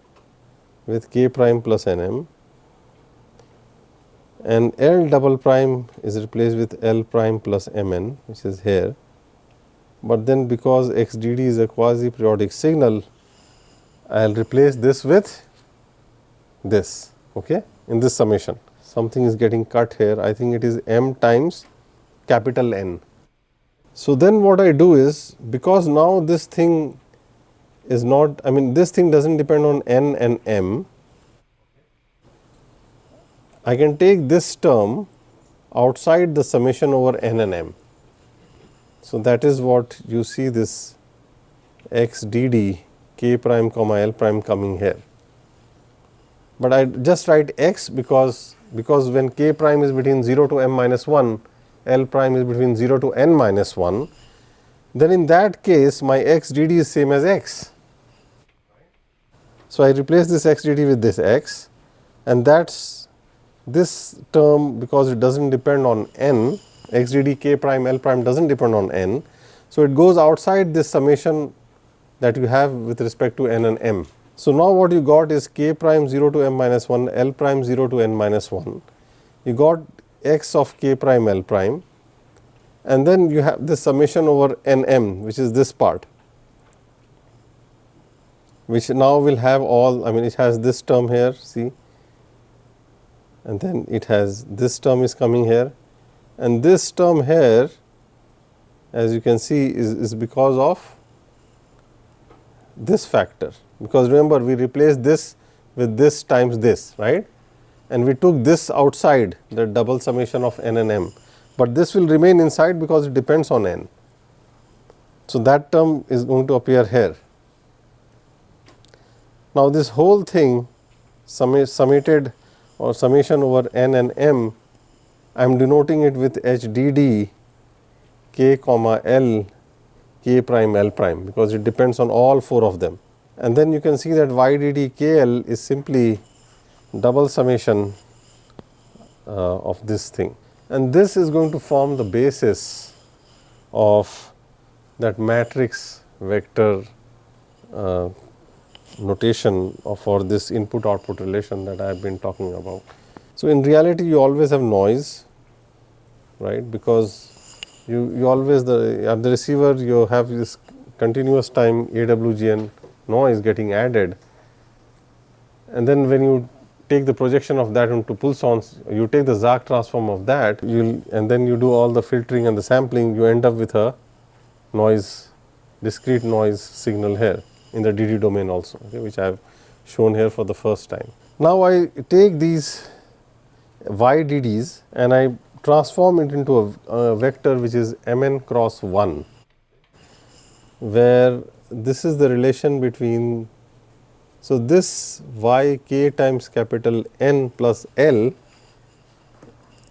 with k prime plus nm, and L double prime is replaced with L prime plus mn, which is here. But then because xdd is a quasi periodic signal, I will replace this with this, okay, in this summation. Something is getting cut here, I think it is m times capital N. So then what I do is, because now this thing is not, I mean this thing does not depend on n and m, I can take this term outside the summation over n and m. So that is what you see, this xdd k prime comma L prime coming here. But I just write x because when k prime is between 0 to m minus 1, L prime is between 0 to n minus 1, then in that case my xdd is same as x. So I replace this xdd with this x, and that's this term, because it does not depend on n, xdd k prime L prime does not depend on n. So it goes outside this summation that you have with respect to n and m. So now what you got is k prime 0 to m minus 1, L prime 0 to n minus 1. You got x of k prime L prime, and then you have this summation over n m, which is this part, which now will have all, I mean it has this term here, see, and then it has this term is coming here, and this term here as you can see is because of this factor, because remember we replaced this with this times this, right, and we took this outside the double summation of n and m, but this will remain inside because it depends on n. So that term is going to appear here. Now this whole thing summated or summation over n and m, I am denoting it with HDD k comma L k prime L prime, because it depends on all 4 of them. And then you can see that YDD KL is simply double summation of this thing, and this is going to form the basis of that matrix vector notation for this input output relation that I have been talking about. So in reality you always have noise, right, because you always at the receiver you have this continuous time AWGN noise getting added, and then when you take the projection of that into pulsons, you take the Zach transform of that, and then you do all the filtering and the sampling, you end up with a noise discrete noise signal here in the DD domain also, okay, which I have shown here for the first time. Now, I take these YDDs and I transform it into a vector which is Mn cross 1, where this is the relation between, so this Yk times capital N plus L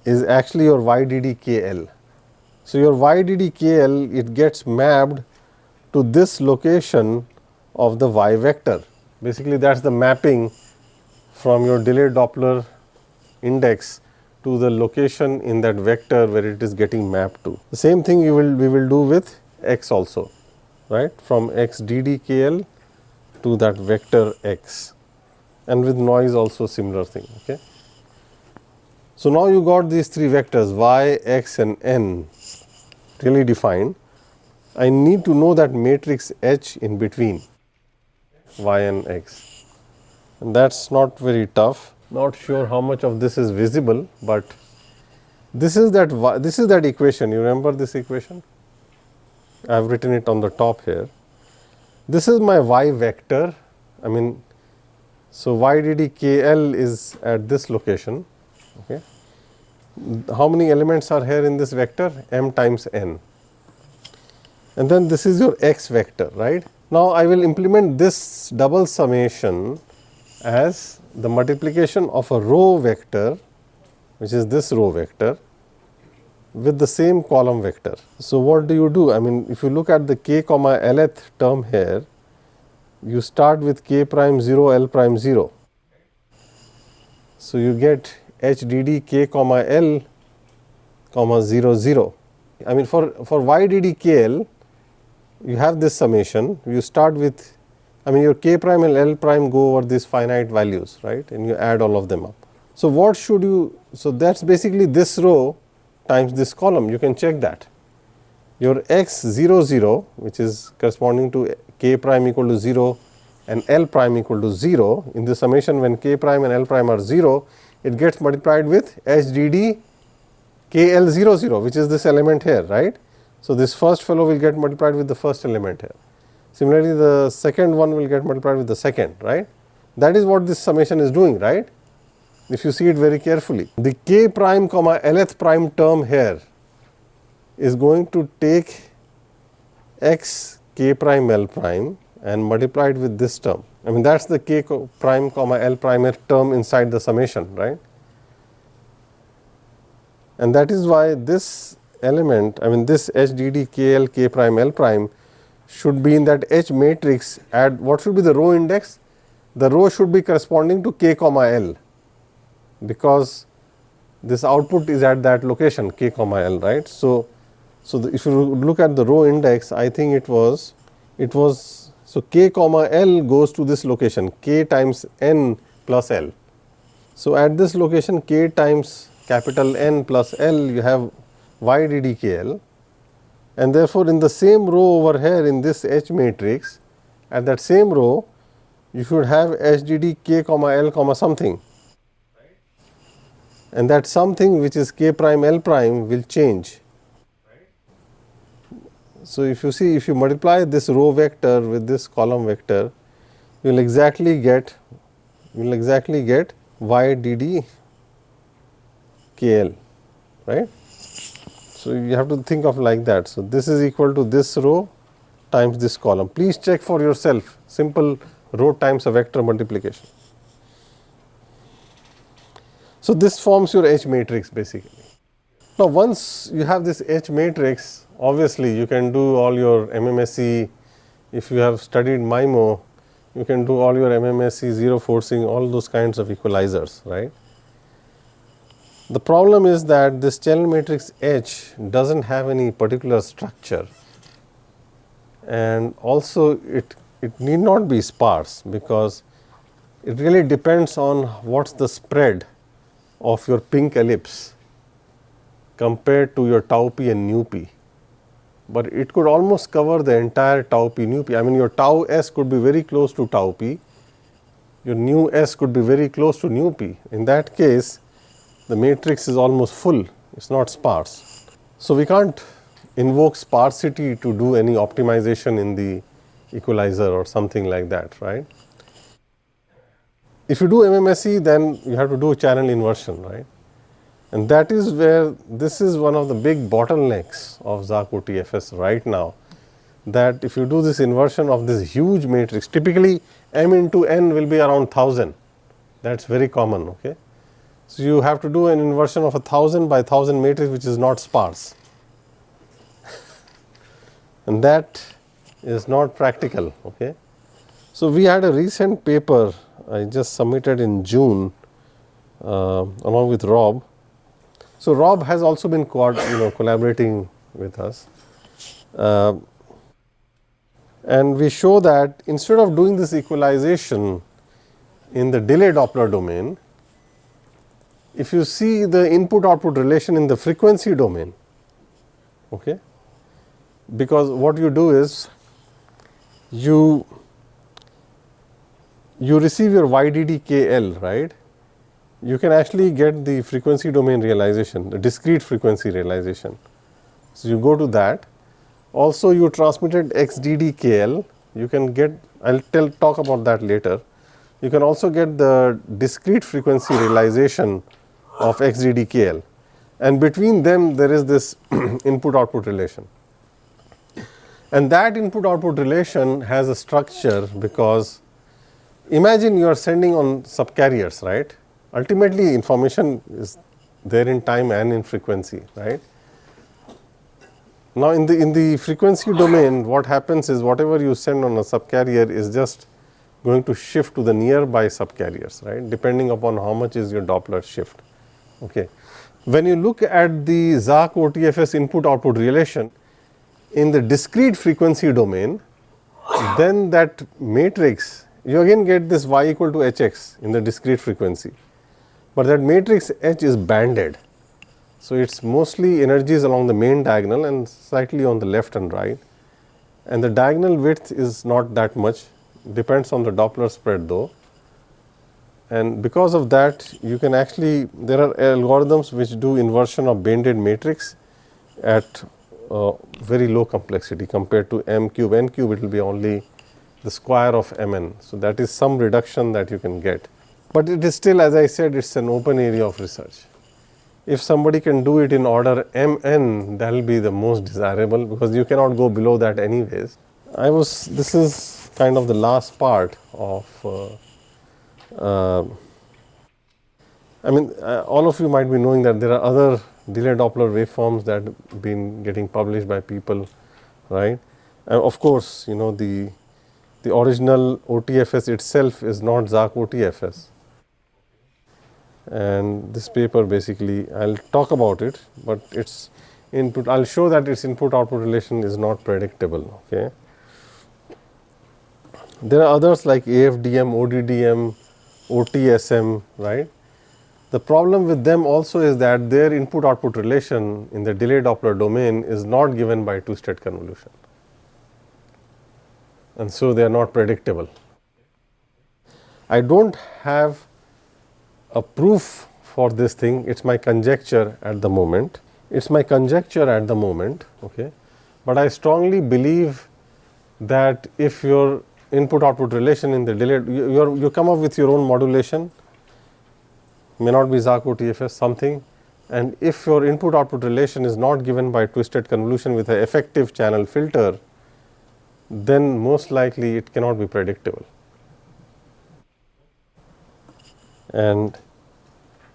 is actually your YDD KL. So, your YDD KL, it gets mapped to this location of the Y vector. Basically, that is the mapping from your delay-Doppler index to the location in that vector where it is getting mapped to. The same thing we will do with x also, right, from x dd KL to that vector x, and with noise also similar thing. Okay. So, now you got these three vectors y, x and n really defined. I need to know that matrix H in between y and x, and that is not very tough. Not sure how much of this is visible, but this is that equation. You remember this equation? I have written it on the top here. This is my y vector. I mean, so YDD KL is at this location. Okay. How many elements are here in this vector? M times n. And then this is your x vector, right? Now, I will implement this double summation as the multiplication of a row vector, which is this row vector, with the same column vector. So, what do? I mean, if you look at the k comma lth term here, you start with k prime 0 l prime 0. So, you get HDD k comma l comma 0 0. I mean, for YDD KL, you have this summation. You start with, I mean, your k prime and l prime go over these finite values, right, and you add all of them up. So, what should you, so that is basically this row times this column, you can check that. Your x 0 0, which is corresponding to k prime equal to 0 and l prime equal to 0, in the summation when k prime and l prime are 0, it gets multiplied with HDD KL 0 0, which is this element here, right. So, this first fellow will get multiplied with the first element here. Similarly, the second one will get multiplied with the second, right. That is what this summation is doing, right, if you see it very carefully. The k prime comma lth prime term here is going to take x k prime l prime and multiplied with this term. I mean, that is the k prime comma l prime term inside the summation, right. And that is why this element, I mean, this HDD KL k prime l prime should be in that H matrix at what should be the row index? The row should be corresponding to k comma l, because this output is at that location k comma l, right. So, if you look at the row index, I think it was so k comma l goes to this location k times n plus l. So, at this location k times capital N plus L, you have YDD KL, and therefore, in the same row over here in this H matrix, at that same row you should have HDD k comma l comma something, and that something which is k prime l prime will change. So, if you see, if you multiply this row vector with this column vector, you will exactly get YDD KL, right. So, you have to think of like that. So, this is equal to this row times this column. Please check for yourself, simple row times a vector multiplication. So, this forms your H matrix basically. Now, once you have this H matrix, obviously you can do all your MMSE. If you have studied MIMO, you can do all your MMSE, zero forcing, all those kinds of equalizers, right. The problem is that this channel matrix H does not have any particular structure, and also it need not be sparse, because it really depends on what is the spread of your pink ellipse compared to your tau p and nu p, but it could almost cover the entire tau p nu p. I mean, your tau s could be very close to tau p, your nu s could be very close to nu p. In that case, the matrix is almost full, it is not sparse. So, we can't invoke sparsity to do any optimization in the equalizer or something like that, right? If you do MMSE, then you have to do channel inversion, right? And that is where this is one of the big bottlenecks of ZAAC OTFS right now, that if you do this inversion of this huge matrix, typically m into n will be around 1000. That's very common, okay? So you have to do an inversion of 1000 by 1000 matrix, which is not sparse. And that is not practical, okay? So we had a recent paper I just submitted in June along with Rob. So Rob has also been collaborating with us. And we show that instead of doing this equalization in the delay-Doppler domain, if you see the input-output relation in the frequency domain, okay, because what you do is you receive your YDD-KL, right? You can actually get the frequency domain realization, the discrete frequency realization. So you go to that. Also, you transmitted XDD-KL. You can get, I'll talk about that later. You can also get the discrete frequency realization of XDD-KL, and between them there is this input-output relation. And that input-output relation has a structure, because imagine you are sending on subcarriers, right? Ultimately, information is there in time and in frequency, right? Now, in the frequency domain, what happens is whatever you send on a subcarrier is just going to shift to the nearby subcarriers, right? Depending upon how much is your Doppler shift. Okay. When you look at the ZAAC OTFS input-output relation in the discrete frequency domain, then that matrix, you again get this y equal to hx in the discrete frequency, but that matrix H is banded. So it's mostly energies along the main diagonal and slightly on the left and right, and the diagonal width is not that much, depends on the Doppler spread though. And because of that, you can actually, there are algorithms which do inversion of banded matrix at very low complexity compared to m cube. N cube, it will be only the square of mn. So that is some reduction that you can get. But it is still, as I said, it's an open area of research. If somebody can do it in order mn, that will be the most desirable, because you cannot go below that anyways. This is kind of the last part of all of you might be knowing that there are other delay-Doppler waveforms that have been getting published by people, right? Of course, the original OTFS itself is not ZAAC OTFS. And this paper basically, I'll talk about it, but its input, I'll show that its input-output relation is not predictable, okay? There are others like AFDM, ODDM, OTSM, right? The problem with them also is that their input-output relation in the delay-Doppler domain is not given by two-state convolution, and so they are not predictable. I don't have a proof for this thing, it's my conjecture at the moment. Okay? But I strongly believe that if your input-output relation in the delay, you come up with your own modulation, may not be ZAAC OTFS, something, and if your input-output relation is not given by twisted convolution with an effective channel filter, then most likely it cannot be predictable.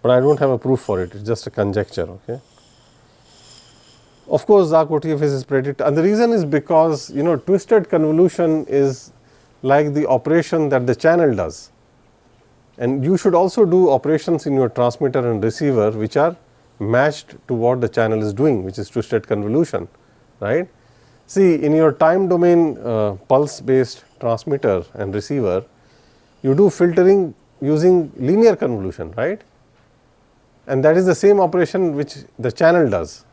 But I don't have a proof for it, it's just a conjecture, okay. Of course, ZAAC OTFS is predictable, and the reason is because, twisted convolution is like the operation that the channel does. And you should also do operations in your transmitter and receiver which are matched to what the channel is doing, which is twisted convolution, right. See, in your time domain pulse-based transmitter and receiver, you do filtering using linear convolution, right. And that is the same operation which the channel does.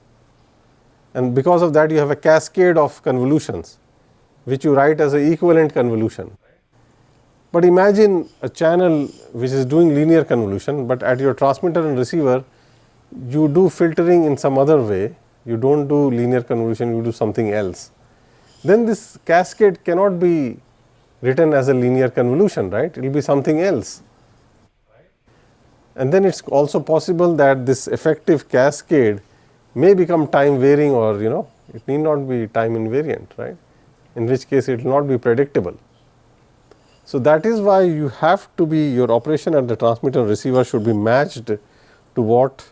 And because of that, you have a cascade of convolutions which you write as an equivalent convolution. But imagine a channel which is doing linear convolution, but at your transmitter and receiver, you do filtering in some other way you do not do linear convolution, you do something else, then this cascade cannot be written as a linear convolution, right? It will be something else. And then it is also possible that this effective cascade may become time varying, or it need not be time invariant, right? In which case it will not be predictable. So that is why you have to be, your operation at the transmitter and receiver should be matched to what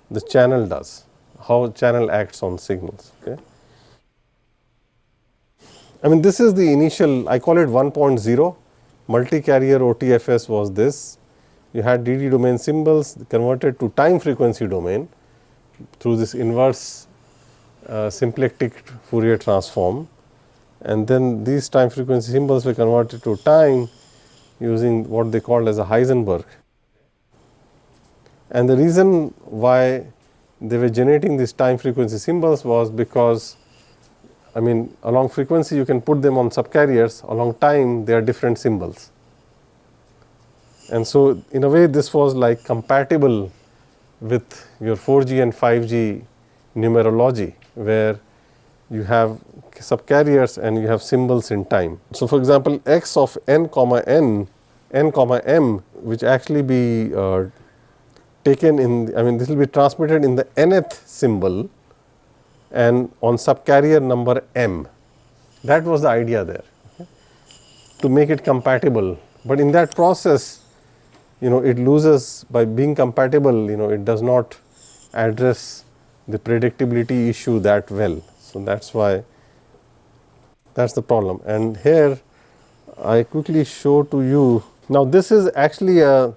the channel does, how channel acts on signals. Okay. I mean, this is the initial, I call it 1.0, multi-carrier OTFS was this. You had DD domain symbols converted to time frequency domain through this inverse symplectic Fourier transform, and then these time frequency symbols were converted to time using what they called as a Heisenberg. And the reason why they were generating these time frequency symbols was because, I mean, along frequency you can put them on subcarriers, along time they are different symbols. And so in a way this was like compatible with your 4G and 5G numerology, where you have subcarriers and you have symbols in time. So for example, x of n comma m, which actually be taken in, I mean, this will be transmitted in the nth symbol and on subcarrier number m. That was the idea there, okay, to make it compatible. But in that process, it loses by being compatible, it does not address the predictability issue that well. So that is why, that is the problem. And here I quickly show to you, now this is actually a,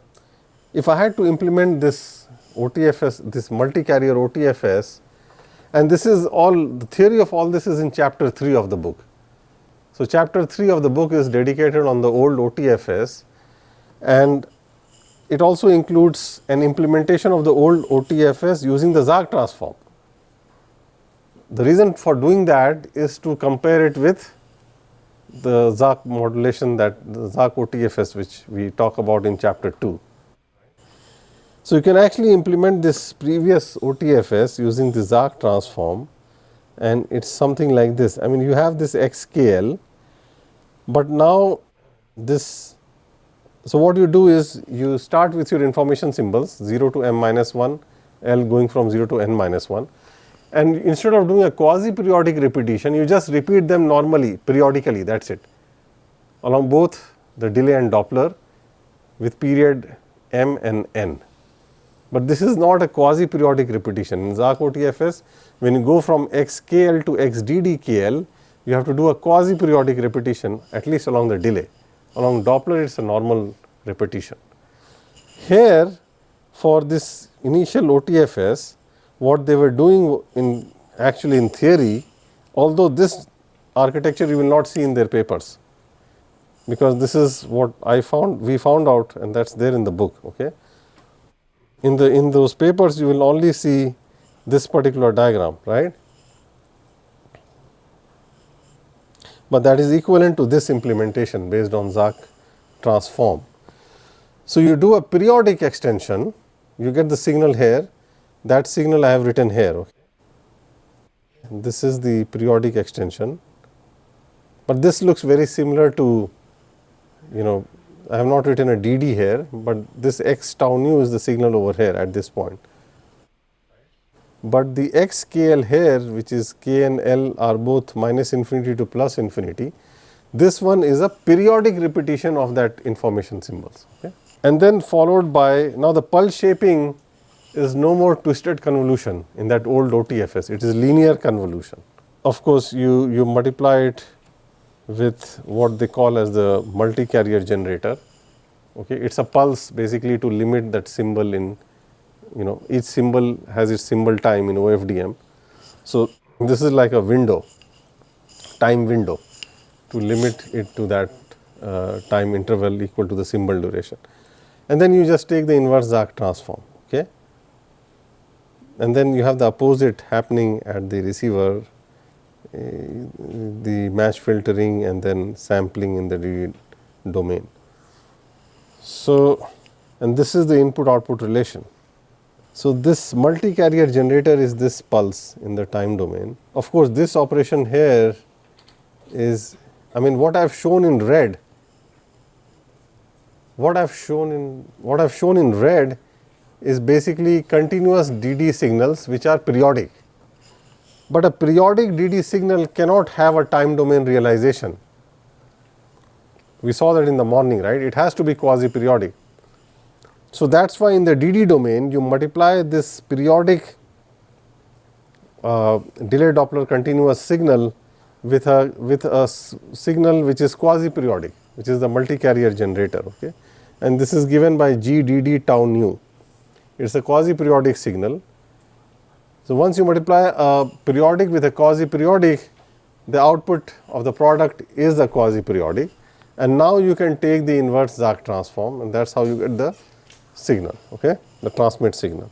if I had to implement this OTFS, this multi-carrier OTFS, and this is all, the theory of all this is in chapter 3 of the book. So chapter 3 of the book is dedicated on the old OTFS, and it also includes an implementation of the old OTFS using the Zag transform. The reason for doing that is to compare it with the Zag modulation, that the Zag OTFS, which we talk about in chapter 2. So you can actually implement this previous OTFS using the Zag transform, and it is something like this. I mean, you have this XKL, but now this, so what you do is you start with your information symbols 0 to m minus 1, L going from 0 to n minus 1. And instead of doing a quasi-periodic repetition, you just repeat them normally, periodically, that is it, along both the delay and Doppler with period m and n. But this is not a quasi-periodic repetition. In Zag OTFS, when you go from xkl to xddkl, you have to do a quasi-periodic repetition, at least along the delay. Along Doppler, it is a normal repetition. Here, for this initial OTFS, what they were doing in actually in theory, although this architecture you will not see in their papers, because this is what we found out, and that is there in the book. Okay. In those papers you will only see this particular diagram, right, but that is equivalent to this implementation based on Zag transform. So you do a periodic extension, you get the signal here, that signal I have written here. Okay. This is the periodic extension, but this looks very similar to, I have not written a DD here, but this x tau nu is the signal over here at this point. But the xkl here, which is k and l are both minus infinity to plus infinity, this one is a periodic repetition of that information symbols. Okay. And then followed by, now the pulse shaping is no more twisted convolution in that old OTFS, it is linear convolution. Of course, you multiply it with what they call as the multi-carrier generator. Okay. It is a pulse basically to limit that symbol in, each symbol has its symbol time in OFDM. So this is like a window, time window, to limit it to that time interval equal to the symbol duration. And then you just take the inverse Zag transform. Okay. And then you have the opposite happening at the receiver, the match filtering and then sampling in the DD domain. So, and this is the input output relation. So, this multi-carrier generator is this pulse in the time domain. Of course, this operation here is, I mean, what I have shown in red, what I have shown in red is basically continuous DD signals which are periodic. But a periodic DD signal cannot have a time domain realization. We saw that in the morning, right? It has to be quasi-periodic. So, that is why in the DD domain you multiply this periodic delay-Doppler continuous signal with a signal which is quasi-periodic, which is the multi-carrier generator, okay? And this is given by GDD tau nu. It is a quasi-periodic signal. So, once you multiply a periodic with a quasi-periodic, the output of the product is a quasi-periodic, and now you can take the inverse Zach transform, and that is how you get the signal, okay, the transmit signal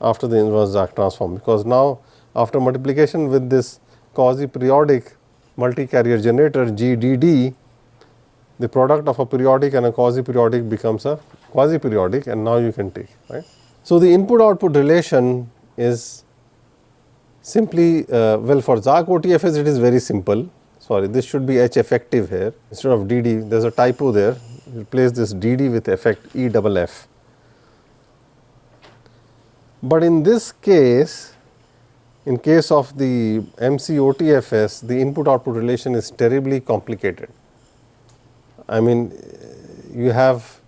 after the inverse Zach transform, because now after multiplication with this quasi-periodic multi-carrier generator GDD, the product of a periodic and a quasi-periodic becomes a quasi-periodic, and now you can take, right. So, the input-output relation is simply, well, for Zach OTFS it is very simple. Sorry, this should be H effective here instead of DD, there is a typo there, replace this DD with effect EFF. But in this case, in case of the MC-OTFS, the input-output relation is terribly complicated. I mean, you have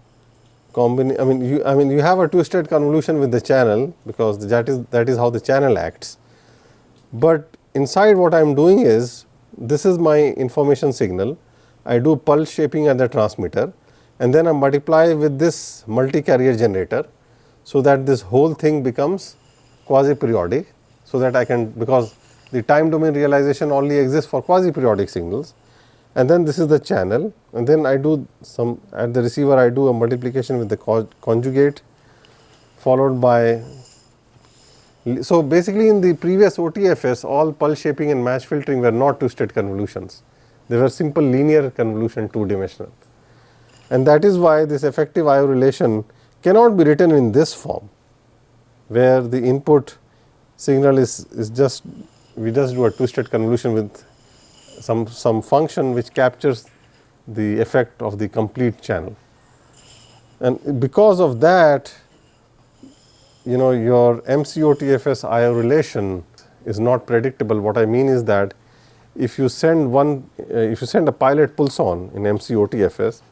you have a twisted convolution with the channel, because that is how the channel acts. But inside what I am doing is, this is my information signal, I do pulse shaping at the transmitter, and then I multiply with this multi-carrier generator, so that this whole thing becomes quasi-periodic, so that I can, because the time domain realization only exists for quasi-periodic signals, and then this is the channel, and then I do some, at the receiver I do a multiplication with the conjugate, followed by, so basically in the previous OTFS all pulse shaping and match filtering were not twisted convolutions, they were simple linear convolution, two-dimensional, and that is why this effective IO relation cannot be written in this form, where the input signal is just, we just do a twisted convolution with some function which captures the effect of the complete channel. And because of that, you know, your MC-OTFS IO relation is not predictable. What I mean is that if you send a pilot pulse-on in MC-OTFS,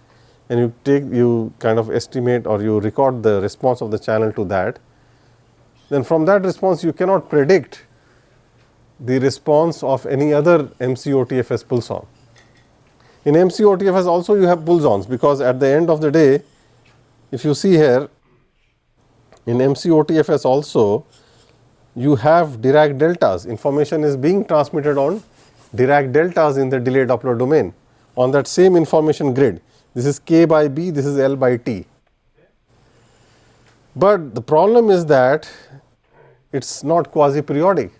and you kind of estimate or you record the response of the channel to that, then from that response you cannot predict the response of any other MC-OTFS pulse-on. In MC-OTFS also you have pulse-ons, because at the end of the day, if you see here, in MC-OTFS also you have Dirac deltas, information is being transmitted on Dirac deltas in the delay-Doppler domain on that same information grid. This is K by B, this is L by T. But the problem is that it is not quasi-periodic.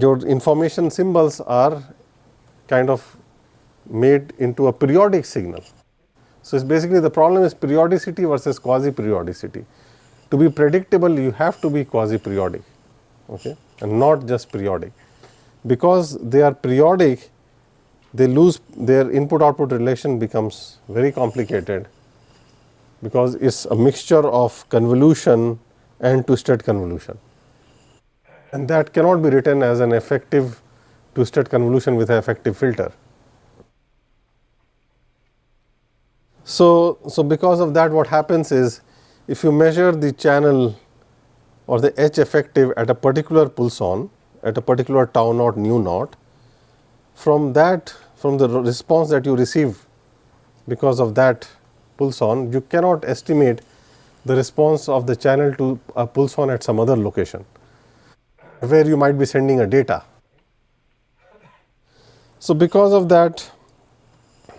Your information symbols are kind of made into a periodic signal. So, it's basically the problem is periodicity versus quasi-periodicity. To be predictable, you have to be quasi-periodic, okay, and not just periodic. Because they are periodic, they lose their input-output relation becomes very complicated, because it's a mixture of convolution and twisted convolution, and that cannot be written as an effective twisted convolution with an effective filter. So, because of that, what happens is, if you measure the channel or the H effective at a particular pulse-on, at a particular tau naught nu naught, from that, from the response that you receive because of that pulse-on, you cannot estimate the response of the channel to a pulse-on at some other location, where you might be sending a data. So, because of that,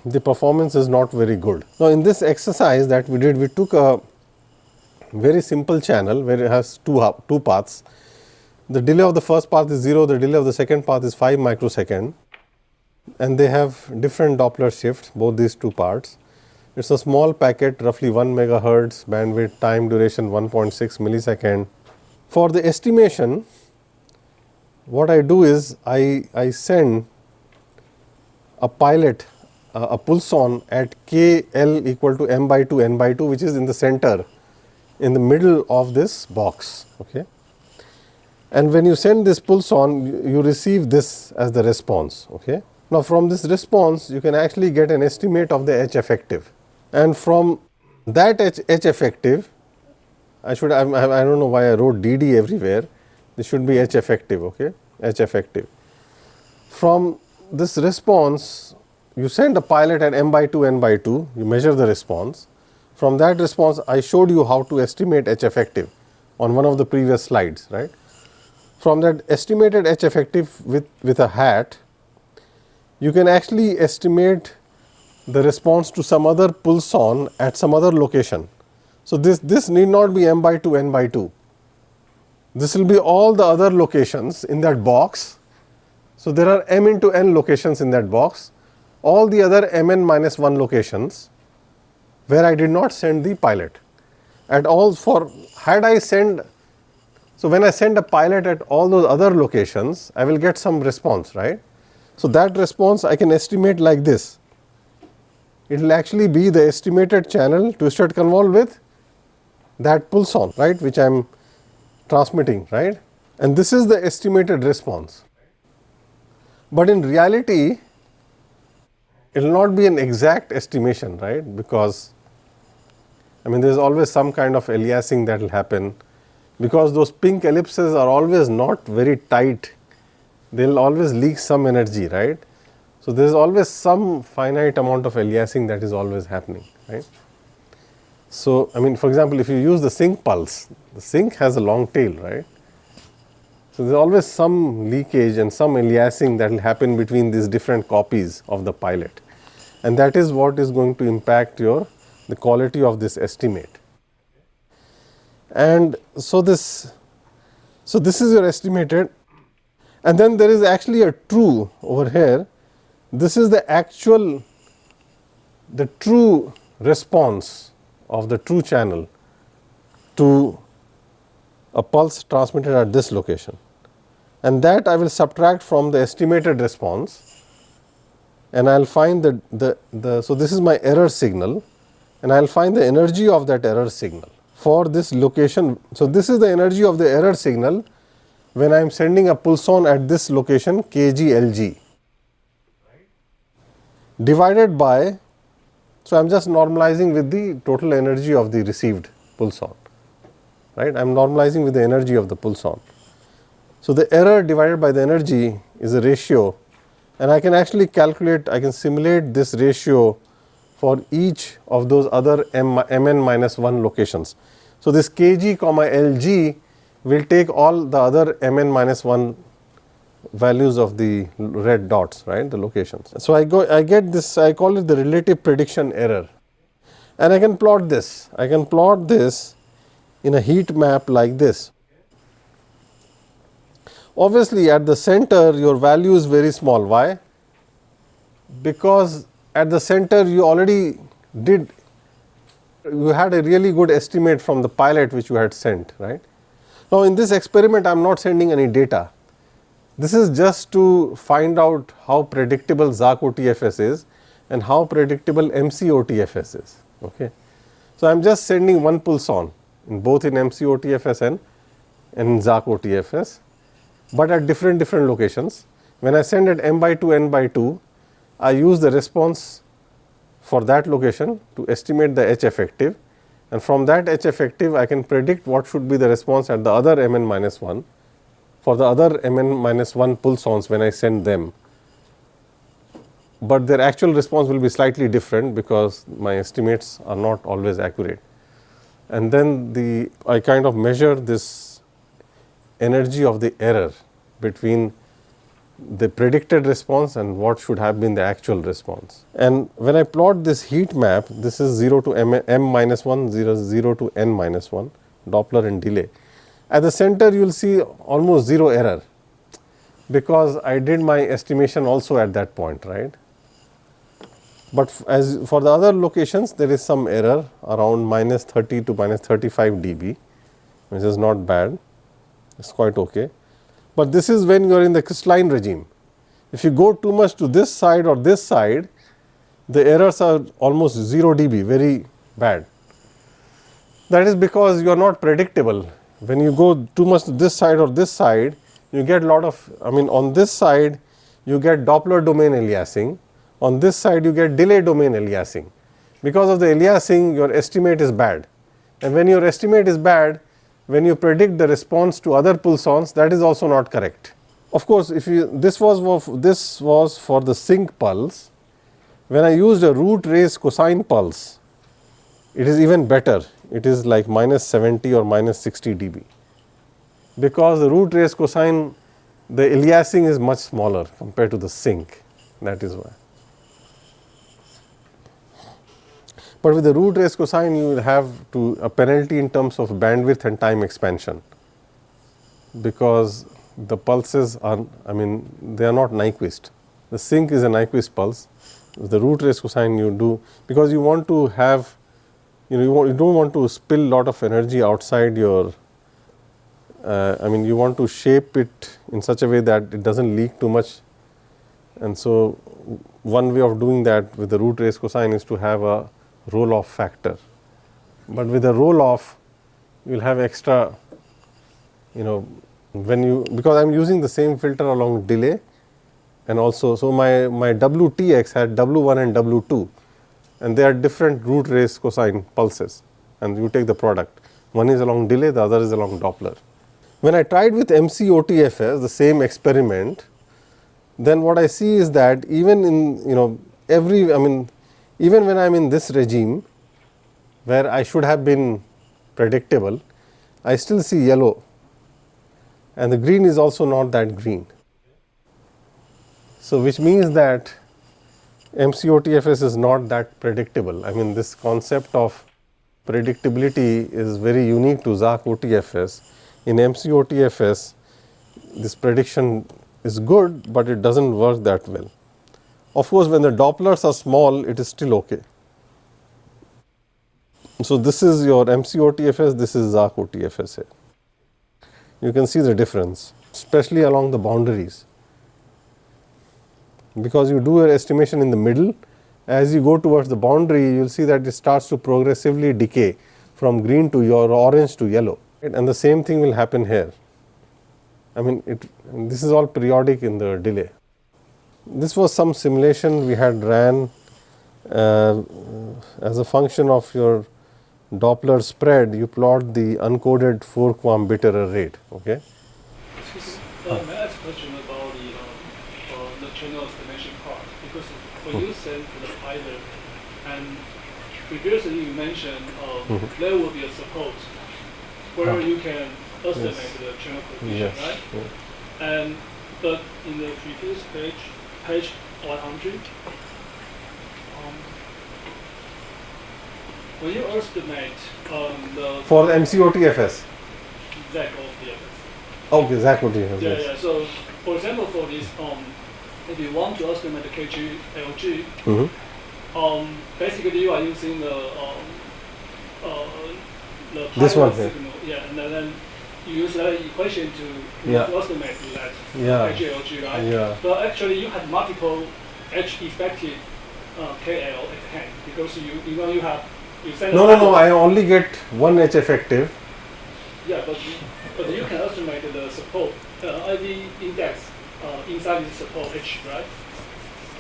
the performance is not very good. Now, in this exercise that we did, we took a very simple channel where it has two paths. The delay of the first path is 0, the delay of the second path is 5 microsecond, and they have different Doppler shifts, both these two parts. It's a small packet, roughly 1 megahertz, bandwidth, time duration 1.6 millisecond. For the estimation, what I do is I send a pilot, a pulson at KL equal to m by 2 n by 2, which is in the center, in the middle of this box. Okay. And when you send this pulson, you receive this as the response. Okay. Now, from this response, you can actually get an estimate of the H effective. And from that H effective, I don't know why I wrote DD everywhere. This should be H effective. Okay. H effective. From this response, you send a pilot at m by 2 n by 2, you measure the response. From that response, I showed you how to estimate H effective on one of the previous slides, right. From that estimated H effective with a hat, you can actually estimate the response to some other pulson at some other location. So, this need not be m by 2 n by 2. This will be all the other locations in that box. So, there are m into n locations in that box, all the other mn minus 1 locations where I did not send the pilot. At all for had I send, so when I send a pilot at all those other locations, I will get some response, right. So, that response I can estimate like this. It will actually be the estimated channel twisted convolved with that pulson, right, which I am transmitting, right. And this is the estimated response. But in reality, it will not be an exact estimation, right, because I mean there is always some kind of aliasing that will happen, because those pink ellipses are always not very tight, they will always leak some energy, right. So, there is always some finite amount of aliasing that is always happening, right. So, I mean for example, if you use the sync pulse, the sync has a long tail, right. So, there is always some leakage and some aliasing that will happen between these different copies of the pilot, and that is what is going to impact the quality of this estimate. And so, this is your estimated, and then there is actually a true over here. This is the true response of the true channel to a pulse transmitted at this location, and that I will subtract from the estimated response, and I will find so this is my error signal, and I will find the energy of that error signal for this location. So, this is the energy of the error signal when I am sending a pulson at this location kg/Lg, divided by, so I am just normalizing with the total energy of the received pulson, right. I am normalizing with the energy of the pulson. So, the error divided by the energy is a ratio, and I can actually calculate, I can simulate this ratio for each of those other mn minus 1 locations. So, this kg comma Lg will take all the other mn minus 1 values of the red dots, right, the locations. So, I get this, I call it the relative prediction error, and I can plot this. I can plot this in a heat map like this. Obviously, at the center your value is very small. Why? Because at the center you already you had a really good estimate from the pilot which you had sent, right. Now, in this experiment I am not sending any data. This is just to find out how predictable ZAC OTFS is and how predictable MC-OTFS is. Okay. So, I am just sending one pulson in both in MC-OTFS and in ZAC OTFS, but at different locations. When I send at m by 2 n by 2, I use the response for that location to estimate the H effective, and from that H effective I can predict what should be the response at the other mn minus 1 for the other mn minus 1 pulsons when I send them, but their actual response will be slightly different because my estimates are not always accurate. And then I kind of measure this energy of the error between the predicted response and what should have been the actual response. And when I plot this heat map, this is 0 to m minus 1, 0 to n minus 1, Doppler and delay. At the center you will see almost 0 error because I did my estimation also at that point, right. But as for the other locations, there is some error around minus 30 to minus 35 dB, which is not bad, it's quite okay. But this is when you are in the crystalline regime. If you go too much to this side or this side, the errors are almost 0 dB, very bad. That is because you are not predictable. When you go too much to this side or this side, you get a lot of, on this side you get Doppler domain aliasing, on this side you get delay domain aliasing. Because of the aliasing, your estimate is bad. And when your estimate is bad, when you predict the response to other pulsons, that is also not correct. Of course, if you, this was for the sync pulse. When I used a root raised cosine pulse, it is even better. It is like minus 70 or minus 60 dB. Because the root raised cosine, the aliasing is much smaller compared to the sync. That is why. But with the root raised cosine, you will have a penalty in terms of bandwidth and time expansion, because the pulses are, they are not Nyquist. The sync is a Nyquist pulse. With the root raised cosine, you do, because you want to have, you don't want to spill a lot of energy outside your, you want to shape it in such a way that it doesn't leak too much. And so one way of doing that with the root raised cosine is to have a roll off factor. But with the roll off, you will have extra, because I am using the same filter along delay, and also, so my WTX had W1 and W2, and they are different root raised cosine pulses, and you take the product. One is along delay, the other is along Doppler. When I tried with MC-OTFS, the same experiment, then what I see is that even in, even when I am in this regime, where I should have been predictable, I still see yellow, and the green is also not that green. So which means that MC-OTFS is not that predictable. This concept of predictability is very unique to ZAC OTFS. In MC-OTFS, this prediction is good, but it doesn't work that well. Of course, when the Dopplers are small, it is still okay. So this is your MC-OTFS, this is ZAC OTFS here. You can see the difference, especially along the boundaries. Because you do your estimation in the middle, as you go towards the boundary, you will see that it starts to progressively decay from green to orange to yellow. And the same thing will happen here. This is all periodic in the delay. This was some simulation we had ran as a function of your Doppler spread. You plot the uncoded 4 QAM bit error rate. Okay. May I ask a question about the channel estimation part? Because when you send to the pilot, and previously you mentioned there will be a support where you can estimate the channel coefficient, right? And but in the previous page 100, when you estimate for the MC-OTFS. ZAC OTFS. Okay, ZAC OTFS. Yeah. So, for example, for this, if you want to estimate the KG LG, basically you are using the this one here. signal, and then you use that equation to estimate that KG LG, right? Yeah. But actually, you have multiple H effective KL at hand, because you have. No, I only get one H effective. Yeah, but you can estimate the support IV index inside the support H, right?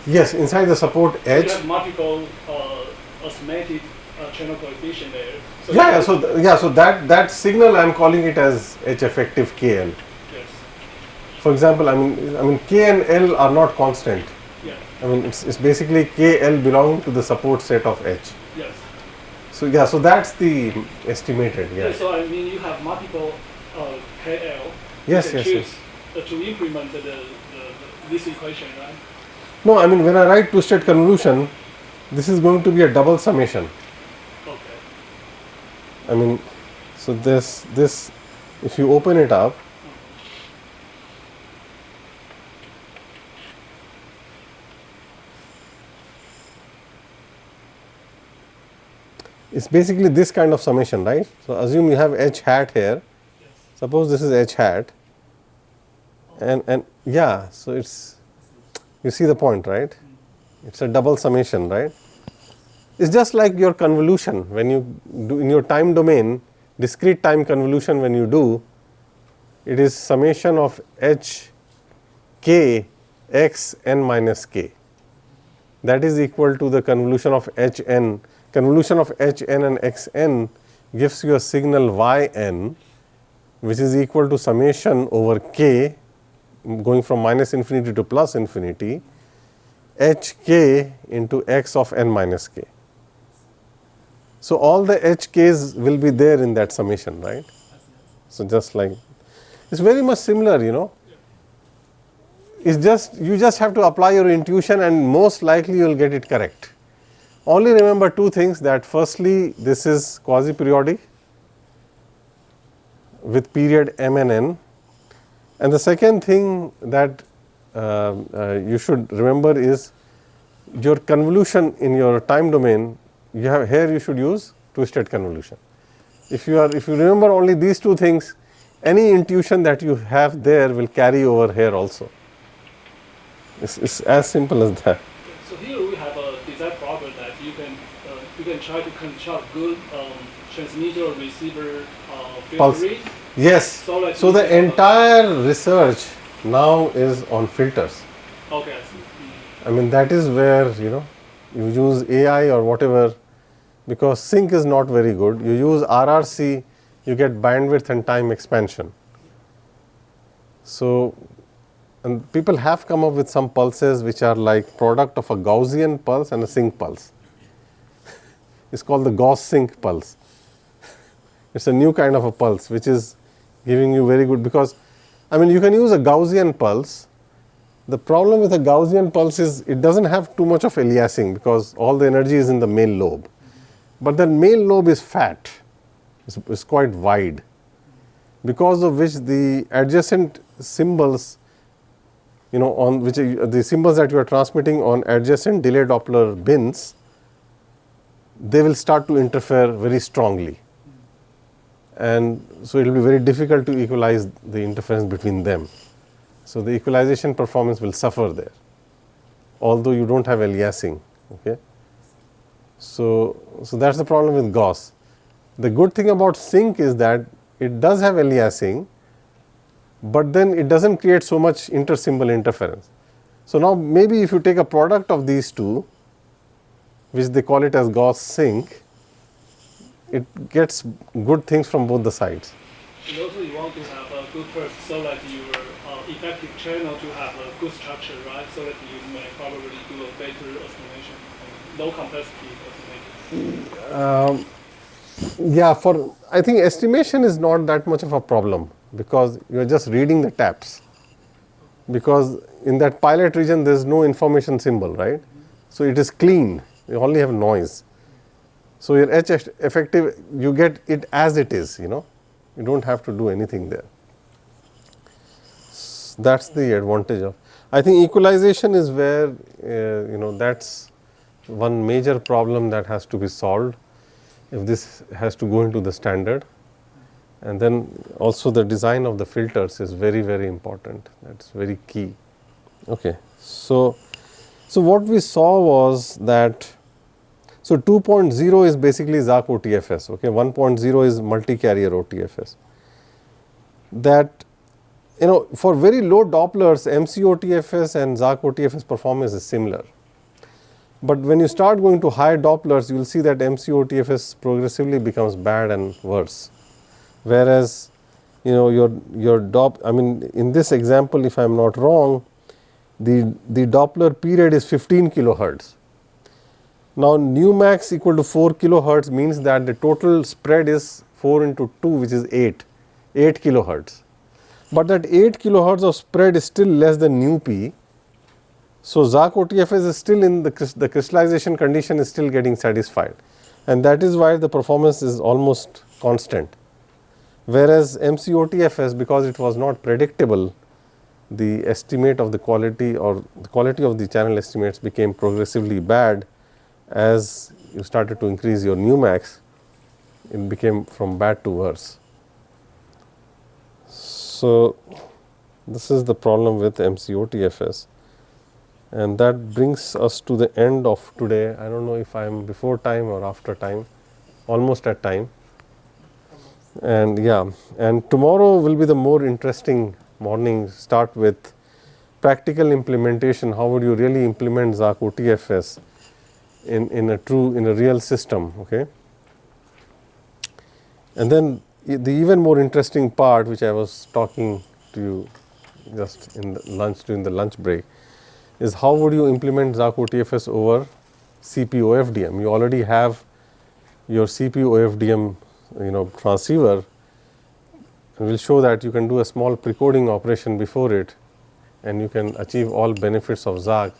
Yes, inside the support H. You have multiple estimated channel coefficient there. So So that signal I am calling it as H effective KL. Yes. For example, K and L are not constant. Yeah. It's basically KL belonging to the support set of H. Yes. So that's the estimated. Yeah. So you have multiple KL. Yes. To implement this equation, right? No, when I write twisted convolution, this is going to be a double summation. Okay. So this if you open it up, It's basically this kind of summation, right? So assume you have h hat here. Suppose this is h hat, and yeah, so it's, you see the point, right? It's a double summation, right? It's just like your convolution when you do in your time domain, discrete time convolution when you do, it is summation of h k x n minus k. That is equal to the convolution of h n. Convolution of h n and x n gives you a signal y n, which is equal to summation over k going from minus infinity to plus infinity h k into x of n minus k. So all the h k's will be there in that summation, right? So just like, it's very much similar, you know. It's just, you just have to apply your intuition and most likely you will get it correct. Only remember two things, that firstly this is quasi-periodic with period m and n, and the second thing that you should remember is your convolution in your time domain. You have here, you should use twisted convolution. If you remember only these two things, any intuition that you have there will carry over here also. It's as simple as that. So here we have a design problem that you can try to construct good transmitter or receiver filtering. Yes. So the entire research now is on filters. Okay, I see. I mean, that is where, you know, you use AI or whatever, because sync is not very good. You use RRC, you get bandwidth and time expansion. So, and people have come up with some pulses which are like product of a Gaussian pulse and a sync pulse. It's called the Gauss sync pulse. It's a new kind of a pulse which is giving you very good, because I mean, you can use a Gaussian pulse. The problem with a Gaussian pulse is it doesn't have too much of aliasing because all the energy is in the male lobe. But the male lobe is fat, it's quite wide, because of which the adjacent symbols, you know, on which the symbols that you are transmitting on adjacent delay-Doppler bins, they will start to interfere very strongly. And so it will be very difficult to equalize the interference between them. So the equalization performance will suffer there, although you don't have aliasing. Okay. So that's the problem with Gauss. The good thing about sync is that it does have aliasing, but then it doesn't create so much inter-symbol interference. So now maybe if you take a product of these two, which they call it as Gauss sync, it gets good things from both the sides. And also you want to have a good pulse so that your effective channel to have a good structure, right? So that you may probably do a better estimation, low complexity estimation. Yeah, I think estimation is not that much of a problem because you are just reading the taps. Because in that pilot region there is no information symbol, right? So it is clean, you only have noise. So your H effective, you get it as it is, you know, you don't have to do anything there. That's the advantage of, I think equalization is where, you know, that's one major problem that has to be solved if this has to go into the standard. And then also the design of the filters is very, very important. That's very key. Okay. So what we saw was that, so 2.0 is basically ZAC OTFS, okay, 1.0 is multi-carrier OTFS. That, you know, for very low Dopplers, MC-OTFS and ZAC OTFS performance is similar. But when you start going to high Dopplers, you will see that MC-OTFS progressively becomes bad and worse. Whereas, you know, I mean, in this example, if I am not wrong, the Doppler period is 15 kilohertz. Now, nu max equal to 4 kilohertz means that the total spread is 4 into 2, which is 8 kilohertz. But that 8 kilohertz of spread is still less than nu p. So ZAC OTFS is still in the crystallization condition is still getting satisfied, and that is why the performance is almost constant. Whereas MC-OTFS, because it was not predictable, the estimate of the quality or the quality of the channel estimates became progressively bad as you started to increase your nu max. it became from bad to worse. So, this is the problem with MC-OTFS, and that brings us to the end of today. I don't know if I am before time or after time, almost at time. And yeah, and tomorrow will be the more interesting morning. Start with practical implementation. How would you really implement ZAAC OTFS in a real system, okay? And then the even more interesting part, which I was talking to you just in the lunch, during the lunch break, is how would you implement ZAAC OTFS over CPU OFDM. You already have your CPU OFDM transceiver, and we'll show that you can do a small precoding operation before it, and you can achieve all benefits of ZAAC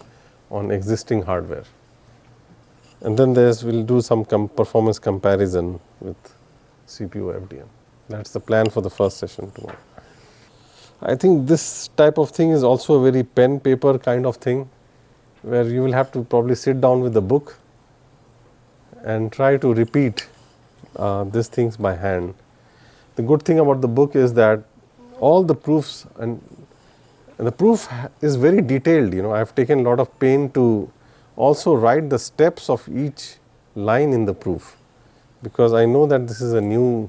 on existing hardware. And then we'll do some performance comparison with CPU OFDM. That's the plan for the first session tomorrow. I think this type of thing is also a very pen paper kind of thing, where you will have to probably sit down with the book and try to repeat these things by hand. The good thing about the book is that all the proofs, and the proof is very detailed. I have taken a lot of pain to also write the steps of each line in the proof, because I know that this is a new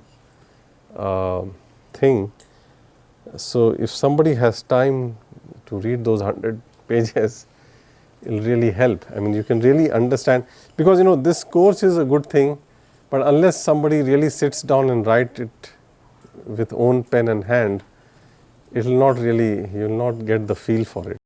thing. So, if somebody has time to read those 100 pages, it will really help. I mean, you can really understand, because this course is a good thing, but unless somebody really sits down and write it with own pen and hand, it will not really, you will not get the feel for it.